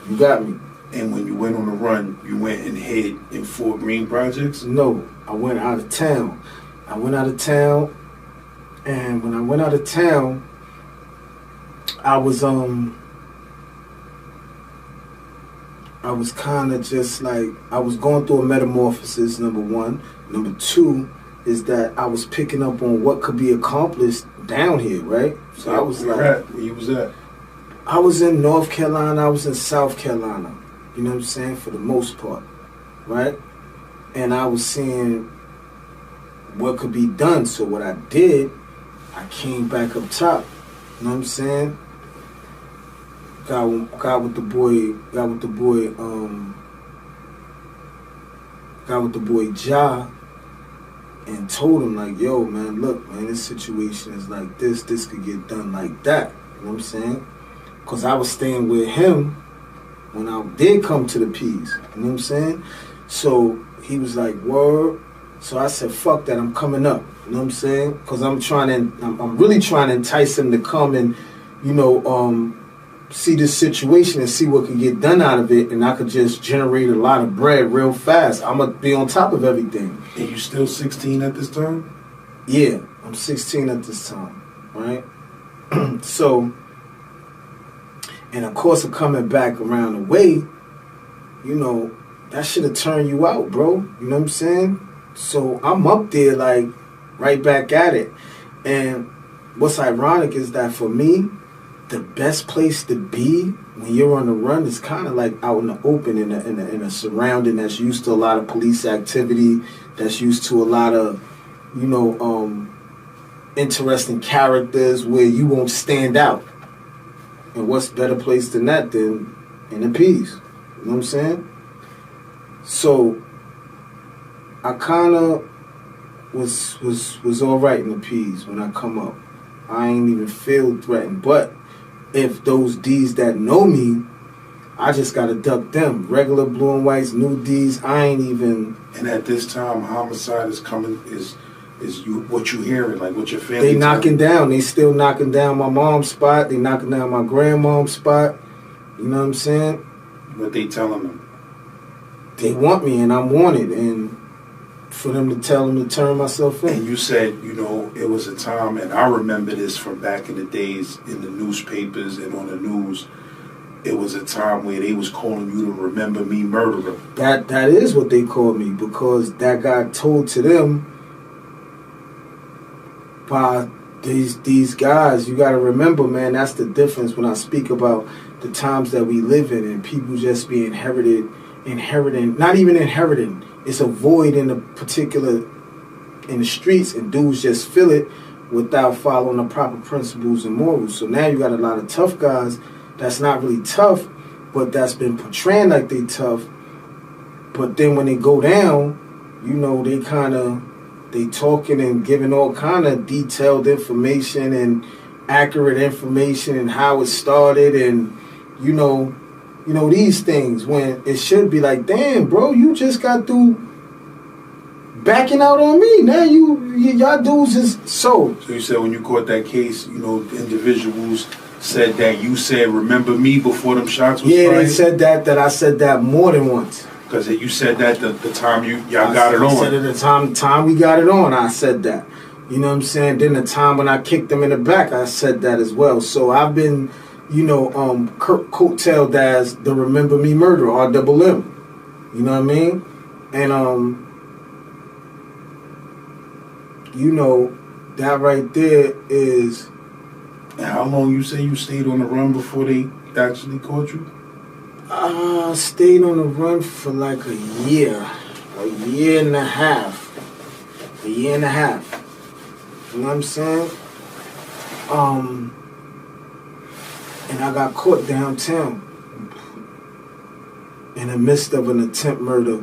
You got me. And when you went on the run, you went and hid in Fort Greene Projects? No, I went out of town. And when I went out of town, I was kind of just like, I was going through a metamorphosis, number one. Number two is that I was picking up on what could be accomplished down here, right? So I was like, where you was at? I was in North Carolina, I was in South Carolina, you know what I'm saying, for the most part, right? And I was seeing what could be done. So what I did, I came back up top, you know what I'm saying? Got with the boy Ja, and told him like, yo man, look man, this situation is like this could get done like that, you know what I'm saying? Cause I was staying with him when I did come to the P's, you know what I'm saying? So he was like, word. So I said, fuck that, I'm coming up, you know what I'm saying? Cause I'm really trying to entice him to come and, you know, see this situation and see what can get done out of it, and I could just generate a lot of bread real fast. I'm gonna be on top of everything. And you still 16 at this time? Yeah, I'm 16 at this time, right? So, and of course, of coming back around the way, you know, that should have turned you out, bro. You know what I'm saying? So I'm up there, like, right back at it. And what's ironic is that for me, the best place to be when you're on the run is kind of like out in the open, in a surrounding that's used to a lot of police activity, that's used to a lot of, you know, interesting characters where you won't stand out. And what's better place than that than in the P's? You know what I'm saying? So I kind of was all right in the P's when I come up. I ain't even feel threatened, but if those D's that know me, I just gotta duck them. Regular blue and whites, new D's, I ain't even. And at this time, homicide is coming. Is you what you hearing? Like what your family? They knocking down. They still knocking down my mom's spot. They knocking down my grandmom's spot. You know what I'm saying? What they telling them? They want me, and I'm wanted, and for them to tell them to turn myself in. And you said, you know, it was a time, and I remember this from back in the days in the newspapers and on the news. It was a time where they was calling you to remember me murderer. That is what they called me, because that got told to them by these guys. You got to remember, man, that's the difference when I speak about the times that we live in and people just be inheriting, not even inheriting. It's a void in the streets, and dudes just fill it without following the proper principles and morals. So now you got a lot of tough guys that's not really tough, but that's been portraying like they tough. But then when they go down, you know, they talking and giving all kind of detailed information and accurate information and how it started, and you know these things, when it should be like, damn, bro, you just got through backing out on me. Now y'all dudes is so. So you said when you caught that case, individuals said that you said, "Remember me," before them shots was Yeah, fired? they said that I said that more than once. Because you said that the time y'all got it I on. said at the time we got it on, I said that. You know what I'm saying? Then the time when I kicked them in the back, I said that as well. So I've been, coattailed as the Remember Me murderer, RMM. You know what I mean? And that right there is. And how long you say you stayed on the run before they actually caught you? I stayed on the run for like a year and a half. You know what I'm saying? And I got caught downtown in the midst of an attempt murder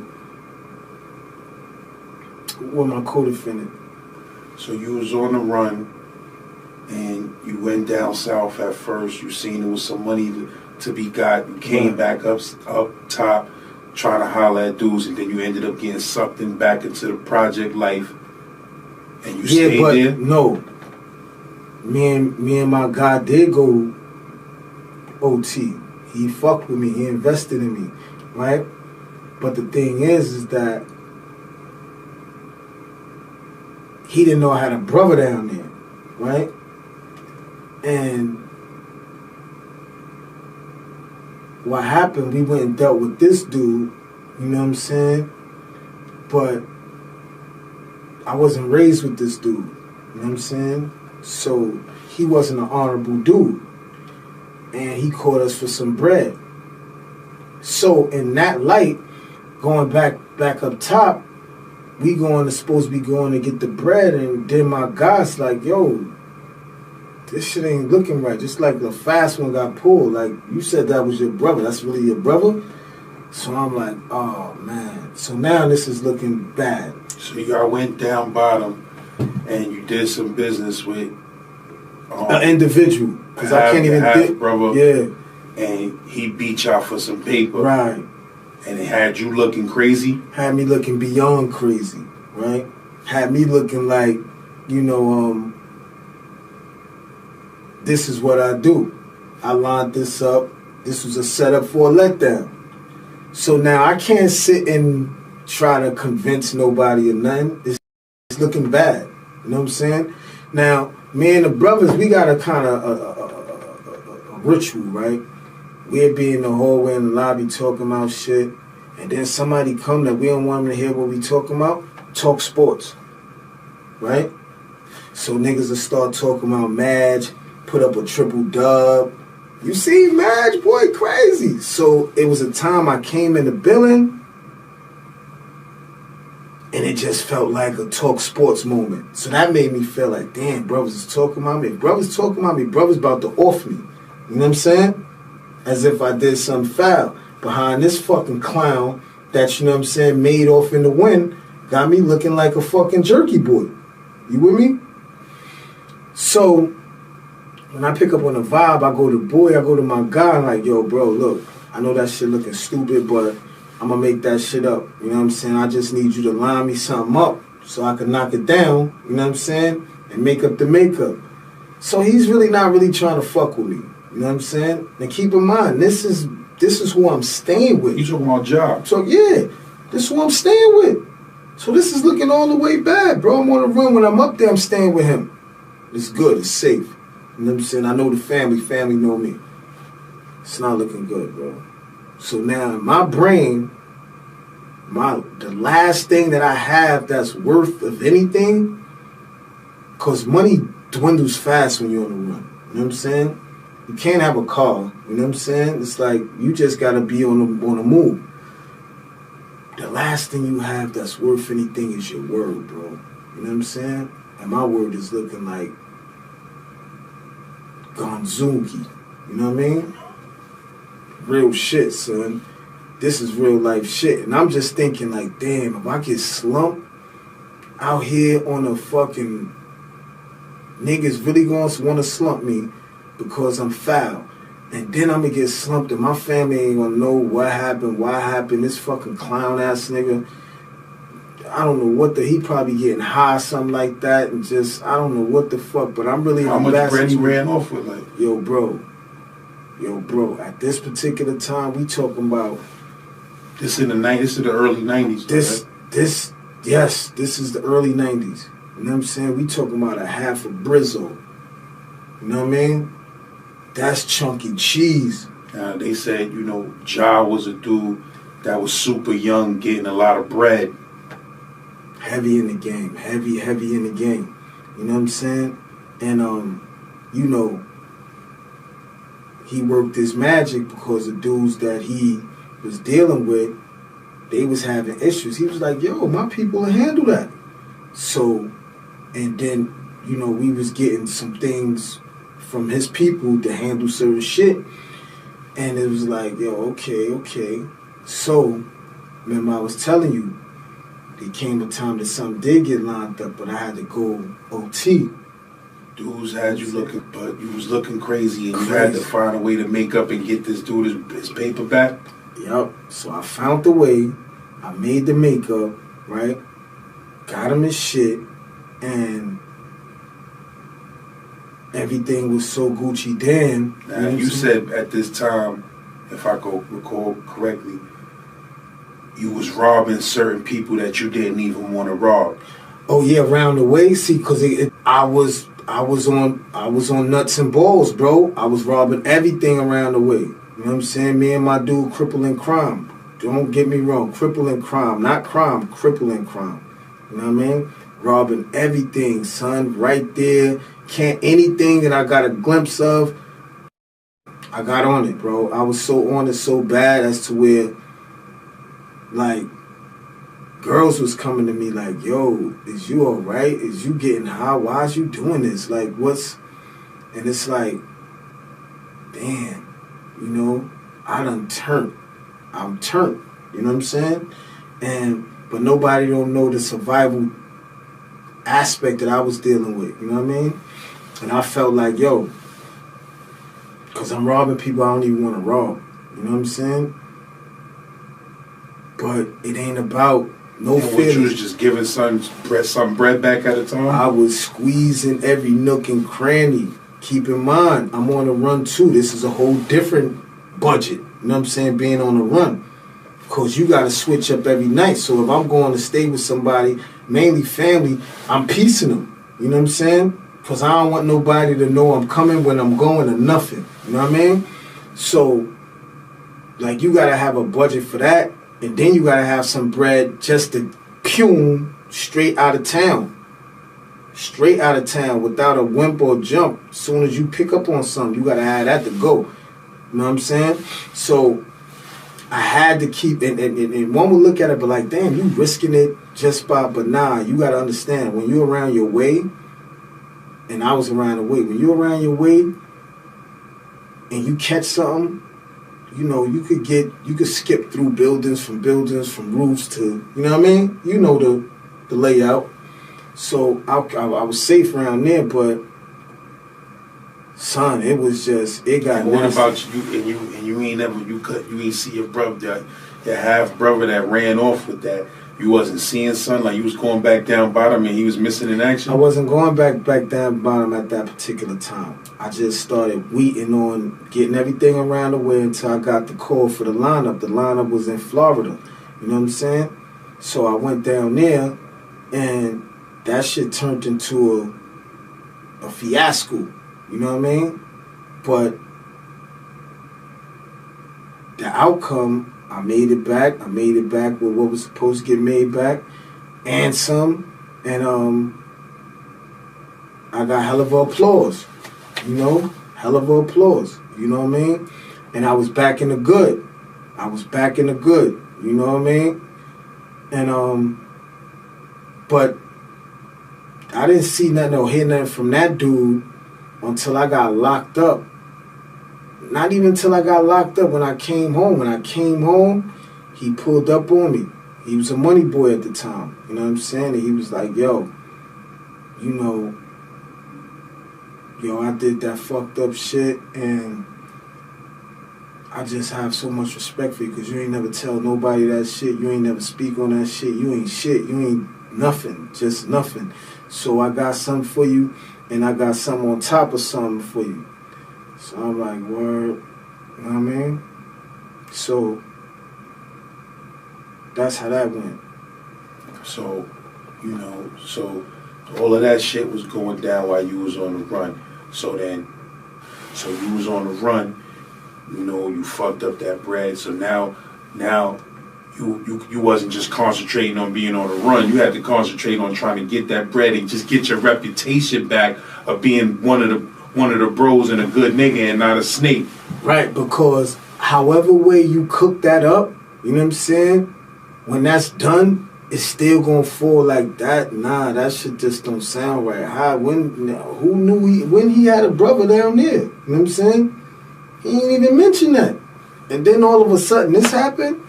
with my co-defendant. So you was on the run, and you went down south at first. You seen there was some money to be got. You came back up top, trying to holler at dudes, and then you ended up getting sucked in back into the project life. And you stayed there? No. Me and my guy did go OT. He fucked with me. He invested in me, right? But the thing is that he didn't know I had a brother down there, right? And what happened, we went and dealt with this dude, you know what I'm saying? But I wasn't raised with this dude, you know what I'm saying? So he wasn't an honorable dude. And he caught us for some bread. So in that light, going back up top, we supposed to be going to get the bread, and then my guy's like, yo, this shit ain't looking right. Just like the fast one got pulled. Like, you said that was your brother. That's really your brother? So I'm like, oh, man. So now this is looking bad. So y'all went down bottom, and you did some business with an individual. Because I can't even think. Brother. Yeah. And he beat y'all for some paper. Right. And it had you looking crazy? Had me looking beyond crazy, right? Had me looking like, this is what I do. I lined this up. This was a setup for a letdown. So now I can't sit and try to convince nobody or nothing. It's looking bad. You know what I'm saying? Now, me and the brothers, we got a kind of a ritual, right? We'd be in the hallway in the lobby talking about shit, and then somebody come that we don't want them to hear what we talking about, talk sports, right? So niggas will start talking about Madge, put up a triple dub. You see Madge, boy, crazy. So it was a time I came in the building, and it just felt like a talk sports moment. So that made me feel like, damn, brothers is talking about me. If brothers talking about me, brothers about to off me. You know what I'm saying? As if I did something foul. Behind this fucking clown that, you know what I'm saying, made off in the wind, got me looking like a fucking jerky boy. You with me? So, when I pick up on the vibe, I go to my guy, and like, yo, bro, look, I know that shit looking stupid, but I'm going to make that shit up. You know what I'm saying? I just need you to line me something up so I can knock it down, you know what I'm saying, and make up the makeup. So he's really not really trying to fuck with me. You know what I'm saying? And keep in mind, this is who I'm staying with. You talking about job? So yeah, this is who I'm staying with. So this is looking all the way bad, bro. I'm on the run. When I'm up there, I'm staying with him. It's good. It's safe. You know what I'm saying? I know the family. Family know me. It's not looking good, bro. So now in my brain, the last thing that I have that's worth of anything, because money dwindles fast when you're on the run. You know what I'm saying? You can't have a car. You know what I'm saying? It's like you just got to be on the move. The last thing you have that's worth anything is your word, bro. You know what I'm saying? And my word is looking like Gonzuki. You know what I mean? Real shit, son. This is real life shit. And I'm just thinking like, damn, if I get slumped out here on a fucking niggas really gonna want to slump me because I'm foul. And then I'm gonna get slumped and my family ain't gonna know what happened. This fucking clown ass nigga, I don't know what he probably getting high, something like that, and just, I don't know what the fuck, but I'm really... How much bread you ran off with, like? Yo, bro, at this particular time, we talking about... This in the early 90s, Yes, this is the early 90s. You know what I'm saying? We talking about a half a Brizzo. You know what I mean? That's chunky cheese. They said, you know, Ja was a dude that was super young, getting a lot of bread. Heavy in the game. Heavy in the game. You know what I'm saying? And, you know, he worked his magic because the dudes that he was dealing with, they was having issues. He was like, yo, my people will handle that. So, and then, you know, we was getting some things from his people to handle certain shit. And it was like, yo, okay. So, remember I was telling you, there came a time that something did get lined up, but I had to go OT. Dudes had you looking, but you was looking crazy, and you had to find a way to make up and get this dude his paper back. Yup. So I found the way. I made the makeup, right? Got him his shit, and everything was so Gucci Dan. Now, you said at this time, if I could recall correctly, you was robbing certain people that you didn't even want to rob. Oh yeah, around the way. See, because I was on nuts and balls, bro. I was robbing everything around the way. You know what I'm saying? Me and my dude, crippling crime. Don't get me wrong, crippling crime, not crime, crippling crime. You know what I mean? Robbing everything, son, right there. Anything that I got a glimpse of, I got on it, bro. I was so on it so bad as to where, like, girls was coming to me like, yo, is you all right? Is you getting high? Why is you doing this? Like, what's... And it's like, damn, you know, I'm turned. You know what I'm saying? But nobody don't know the survival aspect that I was dealing with. You know what I mean? And I felt like, yo, because I'm robbing people I don't even want to rob. You know what I'm saying? But it ain't about no feelings. You was just giving some bread back at a time? I was squeezing every nook and cranny. Keep in mind, I'm on a run too. This is a whole different budget. You know what I'm saying? Being on a run. Because you got to switch up every night. So if I'm going to stay with somebody, mainly family, I'm piecing them. You know what I'm saying? Because I don't want nobody to know I'm coming when I'm going or nothing. You know what I mean? So, like, you got to have a budget for that. And then you got to have some bread just to pume straight out of town. Straight out of town without a wimp or jump. As soon as you pick up on something, you got to have that to go. You know what I'm saying? So I had to keep, and one would look at it, but like, damn, you risking it just by, but nah, you got to understand, when you're around your way, and I was around the way, when you're around your way, and you catch something, you know, you could skip through buildings, from roofs to, you know what I mean? You know the layout. So I was safe around there, but son, it was just, it got And what nasty. about you? And you ain't never, you ain't see your brother, your half brother that ran off with that. You wasn't seeing son, like you was going back down bottom and he was missing in action. I wasn't going back down bottom at that particular time. I just started waiting on getting everything around the way until I got the call for the lineup. The lineup was in Florida. You know what I'm saying? So I went down there, and that shit turned into a fiasco. You know what I mean? But the outcome, I made it back. I made it back with what was supposed to get made back, and some. And I got hell of applause. You know? Hell of applause. You know what I mean? And I was back in the good. You know what I mean? And but I didn't see nothing or hear nothing from that dude until I got locked up. Not even until I got locked up. When I came home, he pulled up on me. He was a money boy at the time. You know what I'm saying? And he was like, yo, you know, yo, I did that fucked up shit, and I just have so much respect for you because you ain't never tell nobody that shit. You ain't never speak on that shit. You ain't shit. You ain't nothing. Just nothing. So I got something for you, and I got something on top of something for you. So I'm like, word. You know what I mean? So that's how that went. So, you know, so all of that shit was going down while you was on the run. So you was on the run, you know, you fucked up that bread. So now you wasn't just concentrating on being on the run. You had to concentrate on trying to get that bread and just get your reputation back of being one of the bros and a good nigga and not a snake. Right, because however way you cook that up, you know what I'm saying? When that's done, it's still gonna fall like that. Nah, that shit just don't sound right. Who knew when he had a brother down there? You know what I'm saying? He ain't even mention that. And then all of a sudden this happened?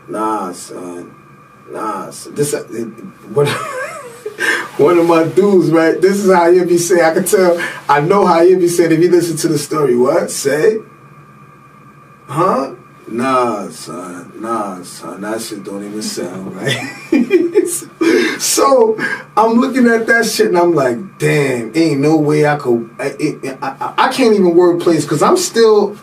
Nah, son. This one of my dudes, right? This is how he be saying. I can tell. I know how he be saying if you listen to the story. What? Say? Huh? Nah, son. That shit don't even sound right. So I'm looking at that shit and I'm like, damn, ain't no way I could. I can't even word plays because I'm still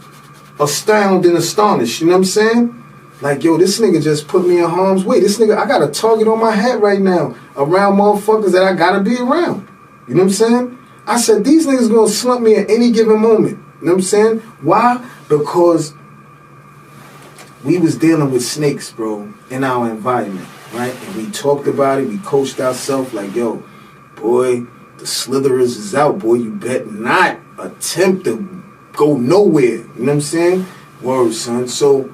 astounded and astonished. You know what I'm saying? Like, yo, this nigga just put me in harm's way. This nigga, I got a target on my head right now around motherfuckers that I gotta be around. You know what I'm saying? I said, these niggas gonna slump me at any given moment. You know what I'm saying? Why? Because we was dealing with snakes, bro, in our environment, right? And we talked about it. We coached ourselves like, yo, boy, the slitherers is out, boy. You bet not attempt to go nowhere. You know what I'm saying? Word, son. So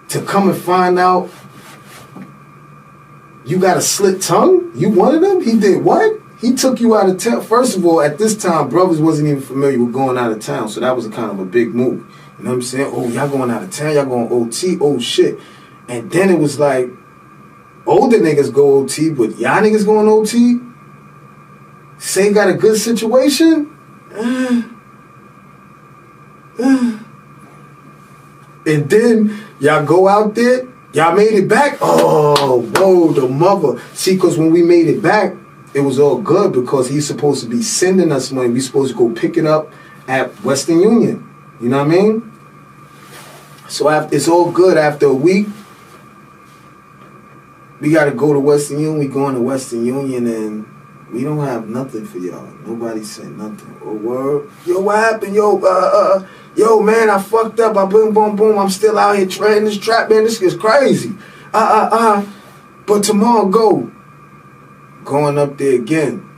to come and find out you got a slit tongue? You one of them? He did what? He took you out of town. First of all, at this time, brothers wasn't even familiar with going out of town, so that was a kind of a big move. You know what I'm saying? Oh, y'all going out of town, y'all going OT, oh shit. And then it was like, older niggas go OT, but y'all niggas going OT? Say got a good situation? And then y'all go out there, y'all made it back? Oh, whoa, the mother. See, because when we made it back, it was all good because he's supposed to be sending us money. We supposed to go pick it up at Western Union. You know what I mean? So it's all good. After a week, we got to go to Western Union. We going to Western Union and we don't have nothing for y'all. Nobody said nothing. Oh, word. Yo, what happened? Yo, man, I fucked up. I boom, boom, boom. I'm still out here trying this trap, man. This is crazy. But tomorrow going up there again.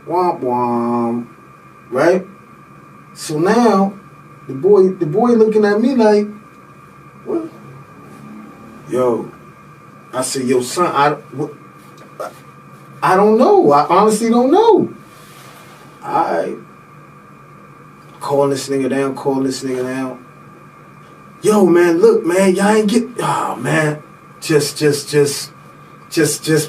Womp womp. Right? So now the boy looking at me like, what? Yo, I said, yo, son, I don't know. I honestly don't know. I calling this nigga down. Yo, man, look, man, y'all ain't get. Oh, man, just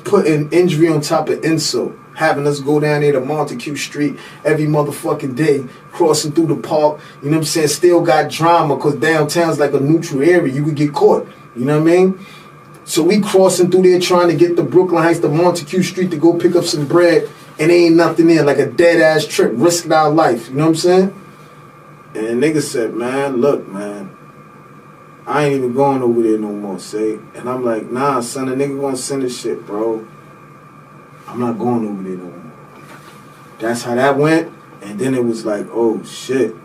putting injury on top of insult. Having us go down there to Montague Street every motherfucking day, crossing through the park, you know what I'm saying? Still got drama because downtown's like a neutral area. You could get caught, you know what I mean? So we crossing through there trying to get to Brooklyn Heights to Montague Street to go pick up some bread, and ain't nothing there, like a dead-ass trip, risking our life, you know what I'm saying? And nigga said, man, look, man, I ain't even going over there no more, say. And I'm like, nah, son, the nigga gonna send this shit, bro. I'm not going over there no more. That's how that went. And then it was like, oh, shit.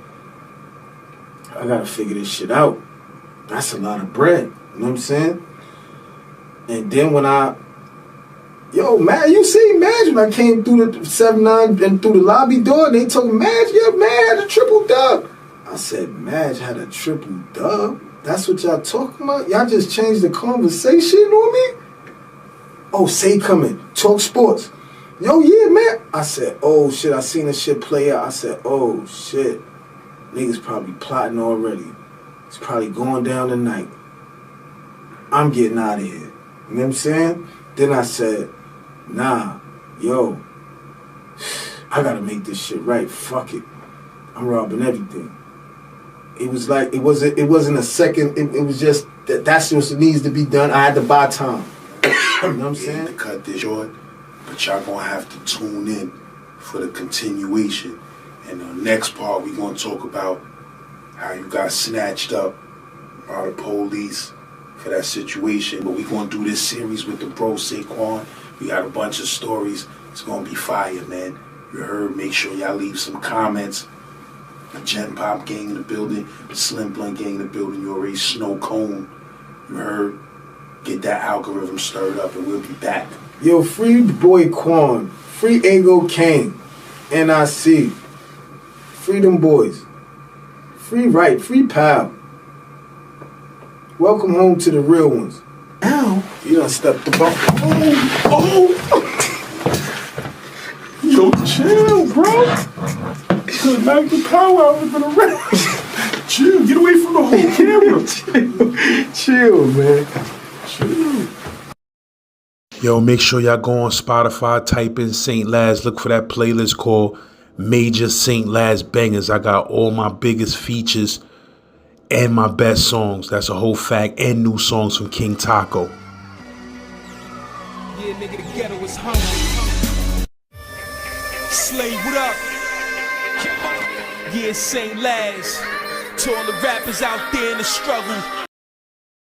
I got to figure this shit out. That's a lot of bread. You know what I'm saying? And then when yo, man, you see, Madge, when I came through the 7-9 and through the lobby door, and they told me, Madge, yeah, man, had a triple dub. I said, Madge had a triple dub? That's what y'all talking about? Y'all just changed the conversation on me? Oh, say coming, talk sports. Yo, yeah, man. I said, oh, shit, I seen this shit play out. I said, oh, shit. Niggas probably plotting already. It's probably going down tonight. I'm getting out of here. You know what I'm saying? Then I said, nah, yo, I gotta make this shit right. Fuck it. I'm robbing everything. It was like it wasn't a second. It was just that's what needs to be done. I had to buy time. You know what I'm saying? To cut this short, but y'all gonna have to tune in for the continuation. And the next part, we gonna talk about how you got snatched up by the police for that situation. But we gonna do this series with the bro Sequan. We got a bunch of stories. It's gonna be fire, man. You heard? Make sure y'all leave some comments. The Gen Pop gang in the building, the Slim Blunt gang in the building. You already Snow Cone. You heard? Get that algorithm stirred up, and we'll be back. Yo, free boy Quan, free Ego Kane, NIC, free them boys, free Right, free Pal. Welcome home to the real ones. Ow, you done stepped the bump. Oh. Yo, chill, bro. Could've knocked the power out of the rest. Chill, get away from the whole camera. Chill, man. Yo, make sure y'all go on Spotify, type in St. Laz, look for that playlist called Major St. Laz Bangers. I got all my biggest features and my best songs. That's a whole fact. And new songs from King Taco. Yeah, nigga, the ghetto is hungry. Slay, what up? Yeah, St. Laz. To all the rappers out there in the struggle.